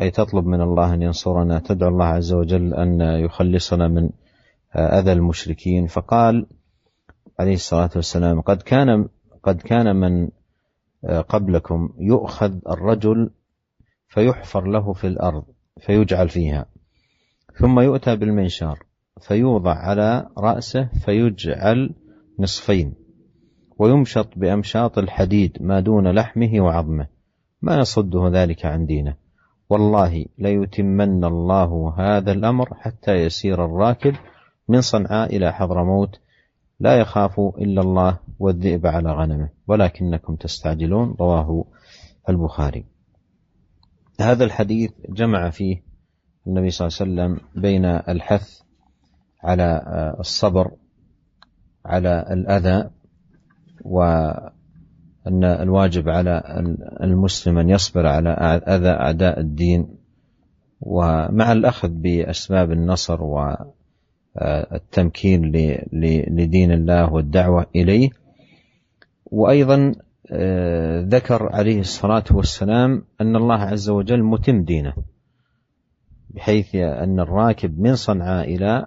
أي تطلب من الله أن ينصرنا، تدعو الله عز وجل أن يخلصنا من أذى المشركين. فقال عليه الصلاة والسلام: قد كان من قبلكم يؤخذ الرجل فيحفر له في الأرض فيجعل فيها، ثم يؤتى بالمنشار فيوضع على رأسه فيجعل نصفين، ويمشط بأمشاط الحديد ما دون لحمه وعظمه، ما يصده ذلك عن دينه. والله ليتمن الله هذا الأمر حتى يسير الراكب من صنعاء إلى حضرموت لا يخاف إلا الله والذئب على غنمه ولكنكم تستعجلون. رواه البخاري. هذا الحديث جمع فيه النبي صلى الله عليه وسلم بين الحث على الصبر على الأذى، وأن الواجب على المسلم أن يصبر على أذى أعداء الدين، ومع الأخذ بأسباب النصر والتمكين لدين الله والدعوة إليه. وأيضا ذكر عليه الصلاة والسلام أن الله عز وجل متم دينه، بحيث أن الراكب من صنعاء إلى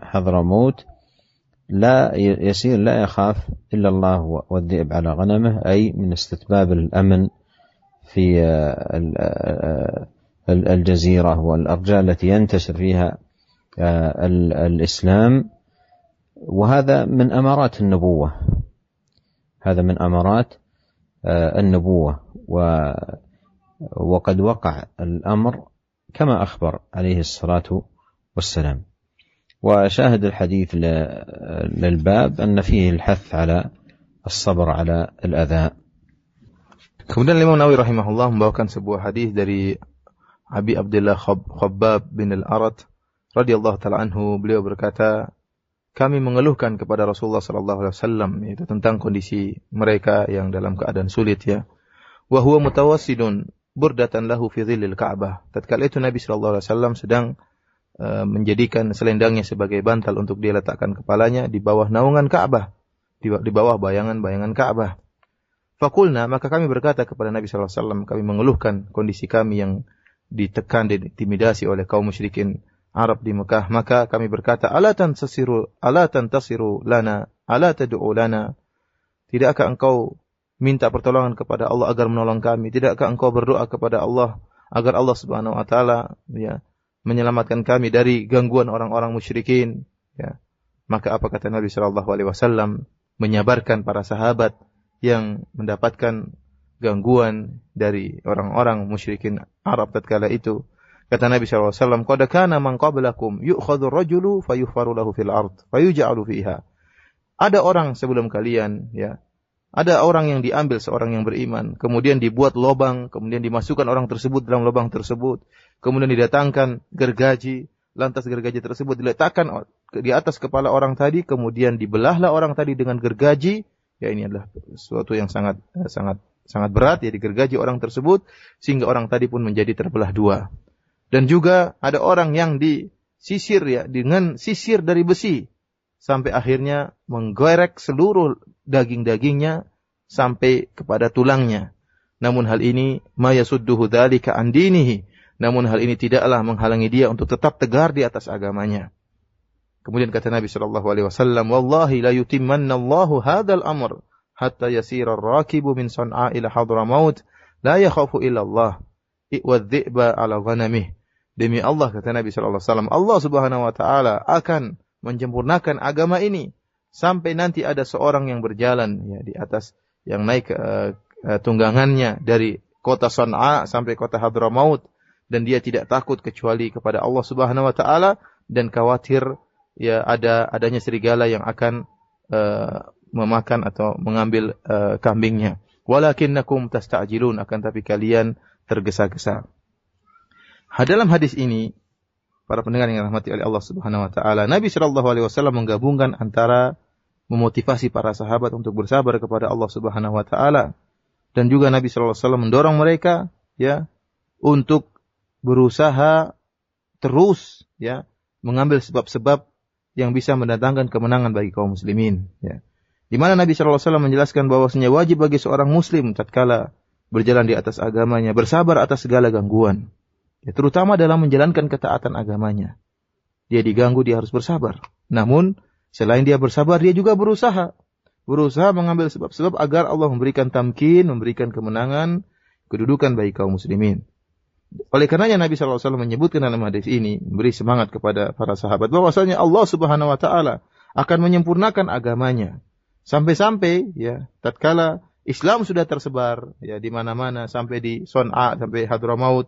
حضرموت لا يسير لا يخاف إلا الله والذئب على غنمه، أي من استتباب الأمن في الجزيرة والأرجاء التي ينتشر فيها الإسلام. وهذا من أمارات النبوة، هذا من أمارات النبوة، وقد وقع الأمر كما أخبر عليه الصلاة والسلام. وشاهد الحديث للباب أن فيه الحث على الصبر على الأذى. Kemudian Imam Nawawi rahimahullah membawakan sebuah hadis dari Abi Abdullah Khabbab bin al-Arat radhiyallahu taala anhu. Beliau berkata, kami mengeluhkan kepada Rasulullah sallallahu alaihi wasallam yaitu tentang kondisi mereka yang dalam keadaan sulit ya. Wa huwa mutawassidun burdatan lahu fi dhillil Ka'bah. Tatkala itu Nabi sallallahu alaihi wasallam sedang menjadikan selendangnya sebagai bantal untuk dia letakkan kepalanya di bawah naungan Ka'bah, di bawah bayangan-bayangan Ka'bah. Fakulna, maka kami berkata kepada Nabi sallallahu alaihi wasallam, kami mengeluhkan kondisi kami yang ditekan, diintimidasi oleh kaum musyrikin Arab di Mekah. Maka kami berkata, ala tantasiru lana, ala tad'u lana. Tidakkah engkau minta pertolongan kepada Allah agar menolong kami? Tidakkah engkau berdoa kepada Allah agar Allah Subhanahu wa taala ya menyelamatkan kami dari gangguan orang-orang musyrikin ya? Maka apa kata Nabi sallallahu alaihi wasallam menyabarkan para sahabat yang mendapatkan gangguan dari orang-orang musyrikin Arab tatkala itu. Kata Nabi sallallahu alaihi wasallam, qad kana man qablakum yu'khadhu ar-rajulu fayuhfaru lahu fil ard fayuj'alu fiha. Ada orang sebelum kalian ya, ada orang yang diambil seorang yang beriman, kemudian dibuat lubang, kemudian dimasukkan orang tersebut dalam lubang tersebut, kemudian didatangkan gergaji, lantas gergaji tersebut diletakkan di atas kepala orang tadi, kemudian dibelahlah orang tadi dengan gergaji. Ya, ini adalah sesuatu yang sangat berat ya, digergaji orang tersebut sehingga orang tadi pun menjadi terbelah dua. Dan juga ada orang yang disisir ya dengan sisir dari besi sampai akhirnya menggorek seluruh daging-dagingnya sampai kepada tulangnya. Namun hal ini ma yasudduhu dzalika an dinihi. Namun hal ini tidaklah menghalangi dia untuk tetap tegar di atas agamanya. Kemudian kata Nabi sallallahu alaihi wasallam, "Wallahi la yutimmanna Allahu hadzal amr hatta yasira ar-rakibu min San'a ila Hadramaut la yakhafu illa Allah wa dhi'ba ala ghanamih." Demi Allah kata Nabi sallallahu alaihi wasallam, Allah Subhanahu wa taala akan menyempurnakan agama ini sampai nanti ada seorang yang berjalan ya di atas yang naik tunggangannya dari kota San'a sampai kota Hadramaut dan dia tidak takut kecuali kepada Allah Subhanahu wa taala dan khawatir ya adanya serigala yang akan memakan atau mengambil kambingnya. Walakinnakum tasta'jilun, akan tapi kalian tergesa-gesa. Dalam hadis ini, para pendengar yang dirahmati oleh Allah Subhanahu wa taala, Nabi sallallahu alaihi wasallam menggabungkan antara memotivasi para sahabat untuk bersabar kepada Allah Subhanahu wa taala dan juga Nabi sallallahu alaihi wasallam mendorong mereka ya untuk berusaha terus ya mengambil sebab-sebab yang bisa mendatangkan kemenangan bagi kaum muslimin ya. Di mana Nabi sallallahu alaihi wasallam menjelaskan bahwasanya wajib bagi seorang muslim tatkala berjalan di atas agamanya bersabar atas segala gangguan. Ya, terutama dalam menjalankan ketaatan agamanya. Dia diganggu, dia harus bersabar. Namun selain dia bersabar, dia juga berusaha mengambil sebab-sebab agar Allah memberikan tamkin, memberikan kemenangan, kedudukan bagi kaum muslimin. Oleh karenanya Nabi sallallahu alaihi wasallam menyebutkan dalam hadis ini, memberi semangat kepada para sahabat bahwasanya Allah Subhanahu wa taala akan menyempurnakan agamanya. Sampai-sampai ya tatkala Islam sudah tersebar ya di mana-mana sampai di San'a, sampai Hadramaut,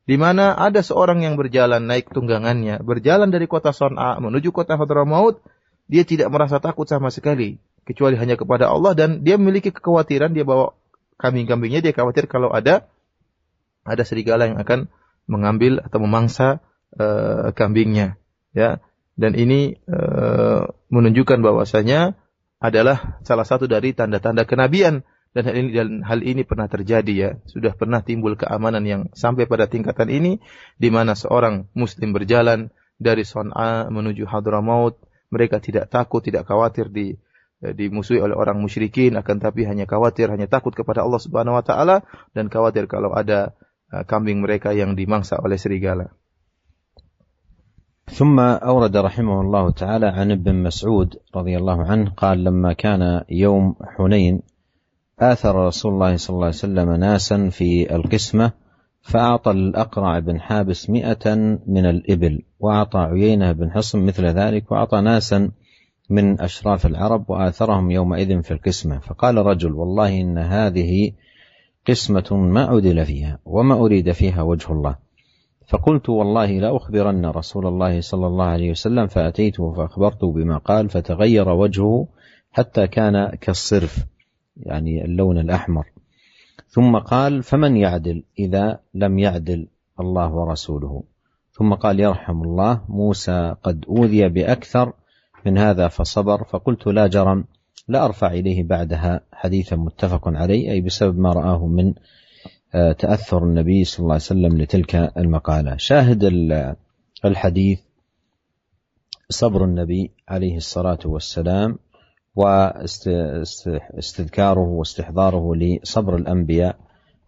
di mana ada seorang yang berjalan naik tunggangannya, berjalan dari kota San'a menuju kota Hadramaut, dia tidak merasa takut sama sekali kecuali hanya kepada Allah dan dia memiliki kekhawatiran, dia bawa kambing-kambingnya, dia khawatir kalau ada serigala yang akan mengambil atau memangsa kambingnya ya. Dan ini menunjukkan bahwasanya adalah salah satu dari tanda-tanda kenabian dan hal ini pernah terjadi ya. Sudah pernah timbul keamanan yang sampai pada tingkatan ini di mana seorang muslim berjalan dari San'a menuju Hadramaut, mereka tidak takut, tidak khawatir dimusuhi oleh orang musyrikin, akan tapi hanya takut kepada Allah Subhanahu wa taala dan khawatir kalau ada kambing mereka yang dimangsa oleh serigala. ثم أورد رحمه الله تعالى عن ابن مسعود رضي الله عنه قال: لما كان يوم حنين آثر رسول الله صلى الله عليه وسلم ناسا في القسمة، فأعطى الأقرع بن حابس 100 من الإبل، وأعطى عيينة بن حصن مثل ذلك، وأعطى ناسا من أشراف العرب وآثرهم يومئذ في القسمة. فقال رجل: والله إن هذه قسمة ما عدل فيها وما أريد فيها وجه الله. فقلت: والله لا أخبرن رسول الله صلى الله عليه وسلم، فأتيته فأخبرته بما قال، فتغير وجهه حتى كان كالصرف، يعني اللون الأحمر. ثم قال: فمن يعدل إذا لم يعدل الله ورسوله؟ ثم قال: يرحم الله موسى قد أوذي بأكثر من هذا فصبر. فقلت: لا جرم، لا أرفع إليه بعدها حديثا متفق عليه، أي بسبب ما رآه من تأثر النبي صلى الله عليه وسلم لتلك المقالة. شاهد الحديث صبر النبي عليه الصلاة والسلام واستذكاره واستحضاره لصبر الأنبياء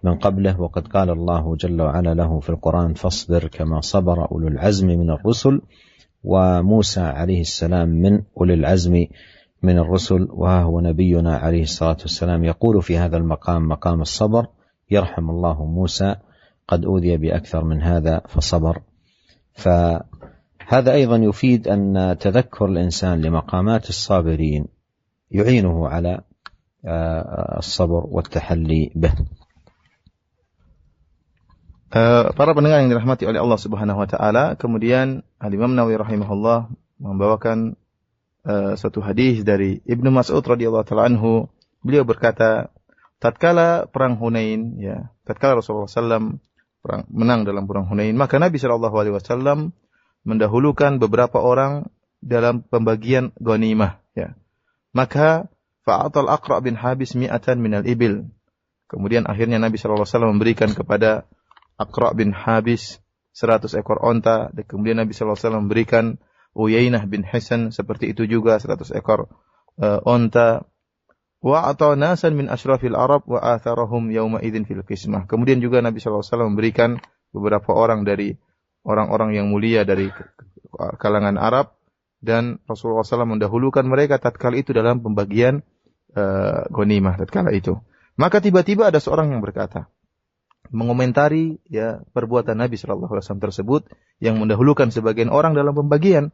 من قبله. وقد قال الله جل وعلا له في القرآن: فاصبر كما صبر أولو العزم من الرسل. وموسى عليه السلام من أولي العزم من الرسل، وهو نبينا عليه الصلاة والسلام يقول في هذا المقام، مقام الصبر: يرحم الله موسى قد أوذي بأكثر من هذا فصبر. فهذا أيضا يفيد أن تذكر الإنسان لمقامات الصابرين يعينه على الصبر والتحلي به. Para pendengar yang dirahmati oleh Allah Subhanahu wa taala, kemudian Al-Imam Nawawi rahimahullah membawakan suatu hadis dari Ibnu Mas'ud radhiyallahu taala anhu. Beliau berkata, tatkala perang Hunain, ya, tatkala Rasulullah SAW menang dalam perang Hunain, maka Nabi SAW mendahulukan beberapa orang dalam pembagian ghanimah, ya. Maka fa'atal Aqra' bin Habis 100 minal ibil. Kemudian akhirnya Nabi SAW memberikan kepada Aqra' bin Habis 100 ekor onta, dan kemudian Nabi SAW memberikan Uyainah bin Hisan seperti itu juga 100 ekor onta. Wa ata nasan min asyrafil Arab wa atharahum yauma idzin fil qismah. Kemudian juga Nabi SAW memberikan beberapa orang dari orang-orang yang mulia dari kalangan Arab, dan Rasulullah SAW mendahulukan mereka tatkala itu dalam pembagian ghanimah tatkala itu. Maka tiba-tiba ada seorang yang berkata, mengomentari, ya, perbuatan Nabi SAW tersebut yang mendahulukan sebagian orang dalam pembagian.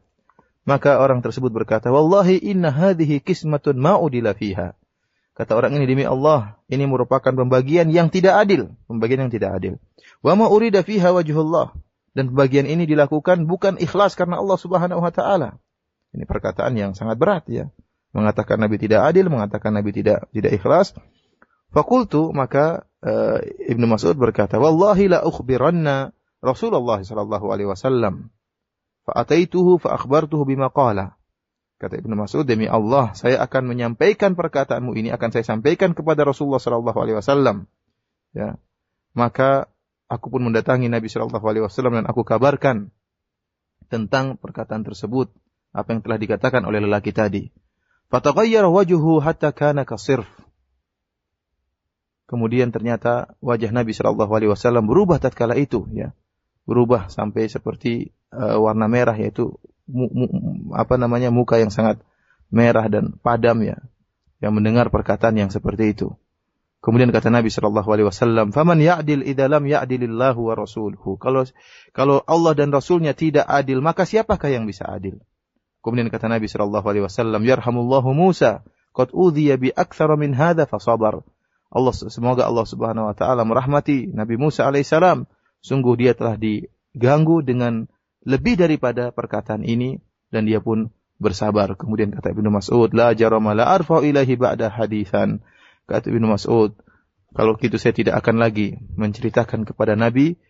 Maka orang tersebut berkata, wallahi inna hadhihi qismatun ma udila fiha. Kata orang ini, demi Allah, ini merupakan pembagian yang tidak adil, pembagian yang tidak adil. Wa ma urida fiha wajhullah, dan pembagian ini dilakukan bukan ikhlas karena Allah Subhanahu wa taala. Ini perkataan yang sangat berat, ya. Mengatakan Nabi tidak adil, mengatakan Nabi tidak ikhlas. Fakultu, maka Ibnu Mas'ud berkata, wallahi la ukhbiranna Rasulullah sallallahu alaihi wasallam fa ataituhu fa akhbartuhu bima qala. Kata Ibnu Mas'ud, demi Allah, saya akan menyampaikan perkataanmu ini, akan saya sampaikan kepada Rasulullah sallallahu alaihi wasallam. Ya. Maka aku pun mendatangi Nabi sallallahu alaihi wasallam dan aku kabarkan tentang perkataan tersebut, apa yang telah dikatakan oleh lelaki tadi. Fataghayyara wajhuhu hatta kana kasirf. Kemudian ternyata wajah Nabi sallallahu alaihi wasallam berubah tatkala itu, ya. Berubah sampai seperti warna merah, yaitu muka yang sangat merah dan padam, ya, yang mendengar perkataan yang seperti itu. Kemudian kata Nabi sallallahu alaihi wasallam, "Faman ya'dil idza lam ya'dilillahu wa rasuluhu." Kalau Allah dan Rasulnya tidak adil, maka siapakah yang bisa adil? Kemudian kata Nabi sallallahu alaihi wasallam, "Yarhamullahu Musa, qad udhiya bi aktsara min hadza fa sabar." Semoga Allah Subhanahu wa taala merahmati Nabi Musa alaihissalam. Sungguh dia telah diganggu dengan lebih daripada perkataan ini dan dia pun bersabar. Kemudian kata Ibnu Mas'ud, la jarama la arfa ilahi ba'da haditsan. Kata Ibnu Mas'ud, kalau gitu saya tidak akan lagi menceritakan kepada Nabi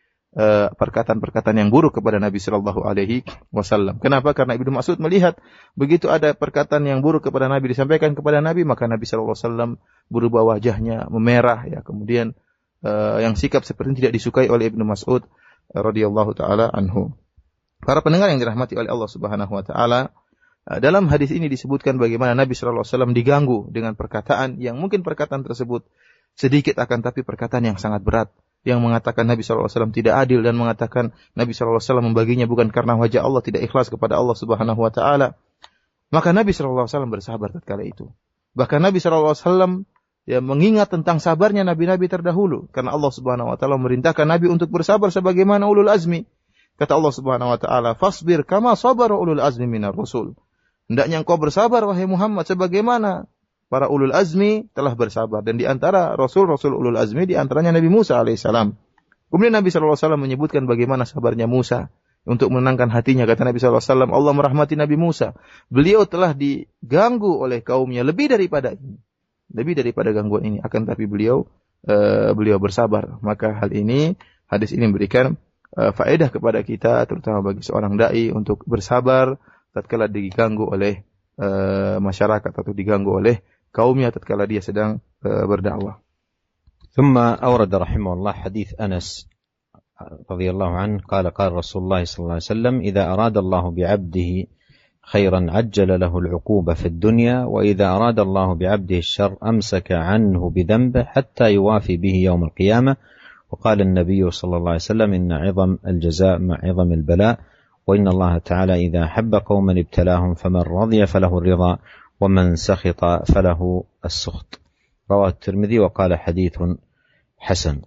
perkataan-perkataan yang buruk kepada Nabi sallallahu alaihi wasallam. Kenapa? Karena Ibnu Mas'ud melihat begitu ada perkataan yang buruk kepada Nabi disampaikan kepada Nabi, maka Nabi sallallahu alaihi wasallam berubah wajahnya memerah, ya. Kemudian yang sikap seperti ini tidak disukai oleh Ibnu Mas'ud radhiyallahu taala anhu. Para pendengar yang dirahmati oleh Allah Subhanahu wa taala, dalam hadis ini disebutkan bagaimana Nabi sallallahu alaihi wasallam diganggu dengan perkataan yang mungkin perkataan tersebut sedikit akan tapi perkataan yang sangat berat. yang mengatakan Nabi SAW tidak adil dan mengatakan Nabi SAW membaginya bukan karena wajah Allah, tidak ikhlas kepada Allah Subhanahu wa taala. Maka Nabi SAW bersabar tatkala itu. Bahkan Nabi SAW mengingat tentang sabarnya nabi-nabi terdahulu, karena Allah Subhanahu wa taala memerintahkan Nabi untuk bersabar sebagaimana ulul azmi. Kata Allah Subhanahu wa taala, "Fasbir kama sabara ulul azmi minar rusul." Hendaknya engkau bersabar wahai Muhammad sebagaimana para ulul azmi telah bersabar, dan di antara rasul-rasul ulul azmi di antaranya Nabi Musa alaihissalam. Kemudian Nabi SAW menyebutkan bagaimana sabarnya Musa untuk menenangkan hatinya. Kata Nabi SAW, Allah merahmati Nabi Musa. Beliau telah diganggu oleh kaumnya lebih daripada gangguan ini. Akan tapi beliau bersabar. Maka hadis ini memberikan faedah kepada kita, terutama bagi seorang dai, untuk bersabar tatkala diganggu oleh masyarakat atau diganggu oleh kaumnya tatkala dia sedang berdakwah. ثم أورد رحمه الله حديث أنس رضي الله عنه قال رسول الله صلى الله عليه وسلم إذا أراد الله بعبده خيرا عجل له العقوبة في الدنيا وإذا أراد الله بعبده الشر أمسك عنه بذنبه حتى يوافي به يوم القيامة. وقال النبي صلى الله عليه وسلم إن عظم الجزاء مع عظم البلاء وإن الله تعالى إذا حب قوما ابتلاهم فمن رضي فله الرضا ومن سخط فله السخط. رواه الترمذي وقال حديث حسن.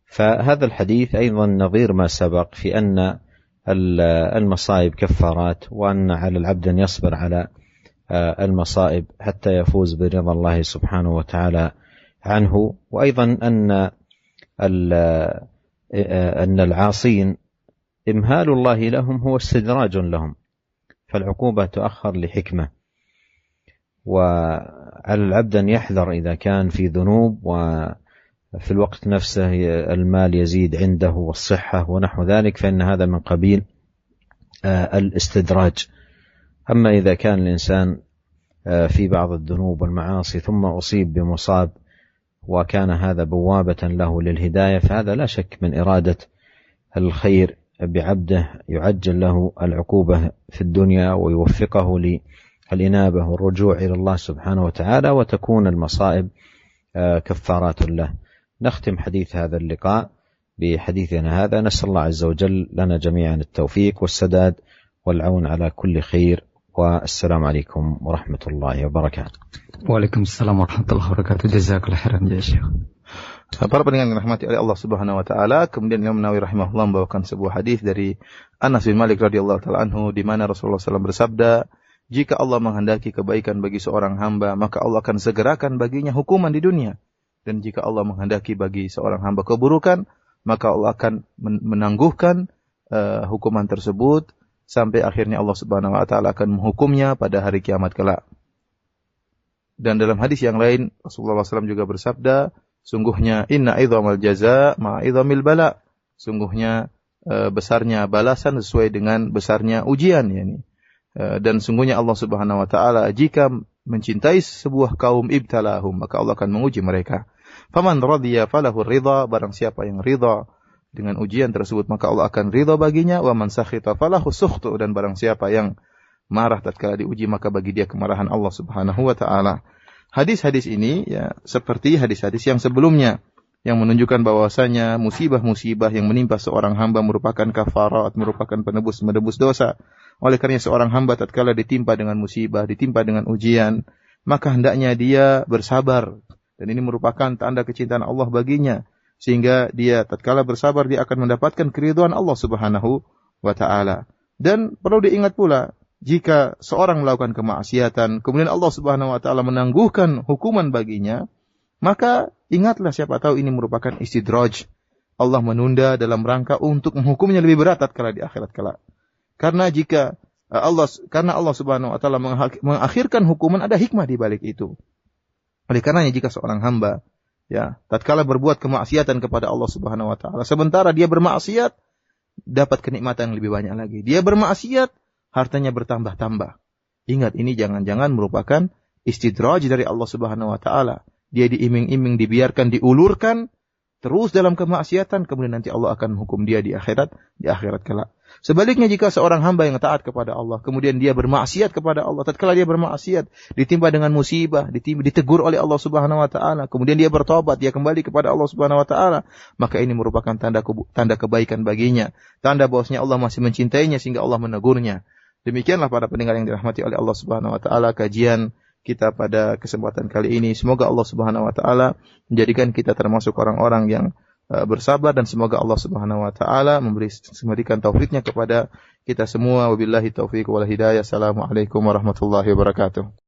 فهذا الحديث أيضا نظير ما سبق في أن المصائب كفارات، وأن على العبد أن يصبر على المصائب حتى يفوز برضا الله سبحانه وتعالى عنه، وأيضا أن العاصين إمهال الله لهم هو استدراج لهم، فالعقوبة تؤخر لحكمة، وعلى العبد أن يحذر إذا كان في ذنوب وفي الوقت نفسه المال يزيد عنده والصحة ونحو ذلك، فإن هذا من قبيل الاستدراج. أما إذا كان الإنسان في بعض الذنوب والمعاصي ثم أصيب بمصاب وكان هذا بوابة له للهداية، فهذا لا شك من إرادة الخير بعبده، يعجل له العقوبة في الدنيا ويوفقه الإنابة والرجوع إلى الله سبحانه وتعالى، وتكون المصائب كفارات له. نختم حديث هذا اللقاء بحديثنا هذا، نسأل الله عز وجل لنا جميعا التوفيق والسداد والعون على كل خير، والسلام عليكم ورحمة الله وبركاته. Waalaikumsalam warahmatullahi wabarakatuh. Jazakallahu khairan ya Syekh. Para pendengar yang dirahmati oleh Allah Subhanahu wa taala, kemudian Imam Nawawi rahimahullah membawakan sebuah hadis dari Anas bin Malik radhiyallahu taala anhu, di mana Rasulullah SAW bersabda, jika Allah menghendaki kebaikan bagi seorang hamba, maka Allah akan segerakan baginya hukuman di dunia. Dan jika Allah menghendaki bagi seorang hamba keburukan, maka Allah akan menangguhkan hukuman tersebut sampai akhirnya Allah Subhanahu wa taala akan menghukumnya pada hari kiamat kelak. Dan dalam hadis yang lain Rasulullah SAW juga bersabda, sungguhnya inna idhamal jaza ma'a idhamil bala. Sungguhnya besarnya balasan sesuai dengan besarnya ujian, yani. Dan sungguhnya Allah Subhanahu wa taala jika mencintai sebuah kaum ibtalahum, maka Allah akan menguji mereka. Faman radiya falahu ridha, barang siapa yang ridha dengan ujian tersebut maka Allah akan ridha baginya, wa man sakhita falahu sukhtu, dan barang siapa yang marah tatkala diuji maka bagi dia kemarahan Allah Subhanahu wa taala. Hadis-hadis ini ya seperti hadis-hadis yang sebelumnya yang menunjukkan bahwasanya musibah-musibah yang menimpa seorang hamba merupakan kafarat, merupakan penebus dosa. Oleh karena seorang hamba tatkala ditimpa dengan musibah, ditimpa dengan ujian, maka hendaknya dia bersabar, dan ini merupakan tanda kecintaan Allah baginya, sehingga dia tatkala bersabar dia akan mendapatkan keridhaan Allah Subhanahu wa taala. Dan perlu diingat pula, jika seorang melakukan kemaksiatan, kemudian Allah Subhanahu wa taala menangguhkan hukuman baginya, maka ingatlah, siapa tahu ini merupakan istidraj. Allah menunda dalam rangka untuk menghukumnya lebih berat tatkala di akhirat kelak. Karena Allah Subhanahu wa taala mengakhirkan hukuman, ada hikmah di balik itu. Oleh karenanya jika seorang hamba ya tatkala berbuat kemaksiatan kepada Allah Subhanahu wa taala, sementara dia bermaksiat dapat kenikmatan yang lebih banyak lagi. Dia bermaksiat, hartanya bertambah-tambah. Ingat, ini jangan-jangan merupakan istidraj dari Allah Subhanahu wa taala. Dia diiming-iming, dibiarkan, diulurkan terus dalam kemaksiatan, kemudian nanti Allah akan menghukum dia di akhirat kelak. Sebaliknya jika seorang hamba yang taat kepada Allah, kemudian dia bermaksiat kepada Allah, tatkala dia bermaksiat, ditimpa dengan musibah, ditegur oleh Allah Subhanahu wa taala, kemudian dia bertobat, dia kembali kepada Allah Subhanahu wa taala, maka ini merupakan tanda kebaikan baginya, tanda bahwasanya Allah masih mencintainya sehingga Allah menegurnya. Demikianlah para pendengar yang dirahmati oleh Allah Subhanahu wa taala, kajian kita pada kesempatan kali ini. Semoga Allah Subhanahu wa taala menjadikan kita termasuk orang-orang yang bersabar, dan semoga Allah Subhanahu wa taala memberikan taufiknya kepada kita semua. Wabillahi taufiq wal hidayah. Assalamualaikum warahmatullahi wabarakatuh.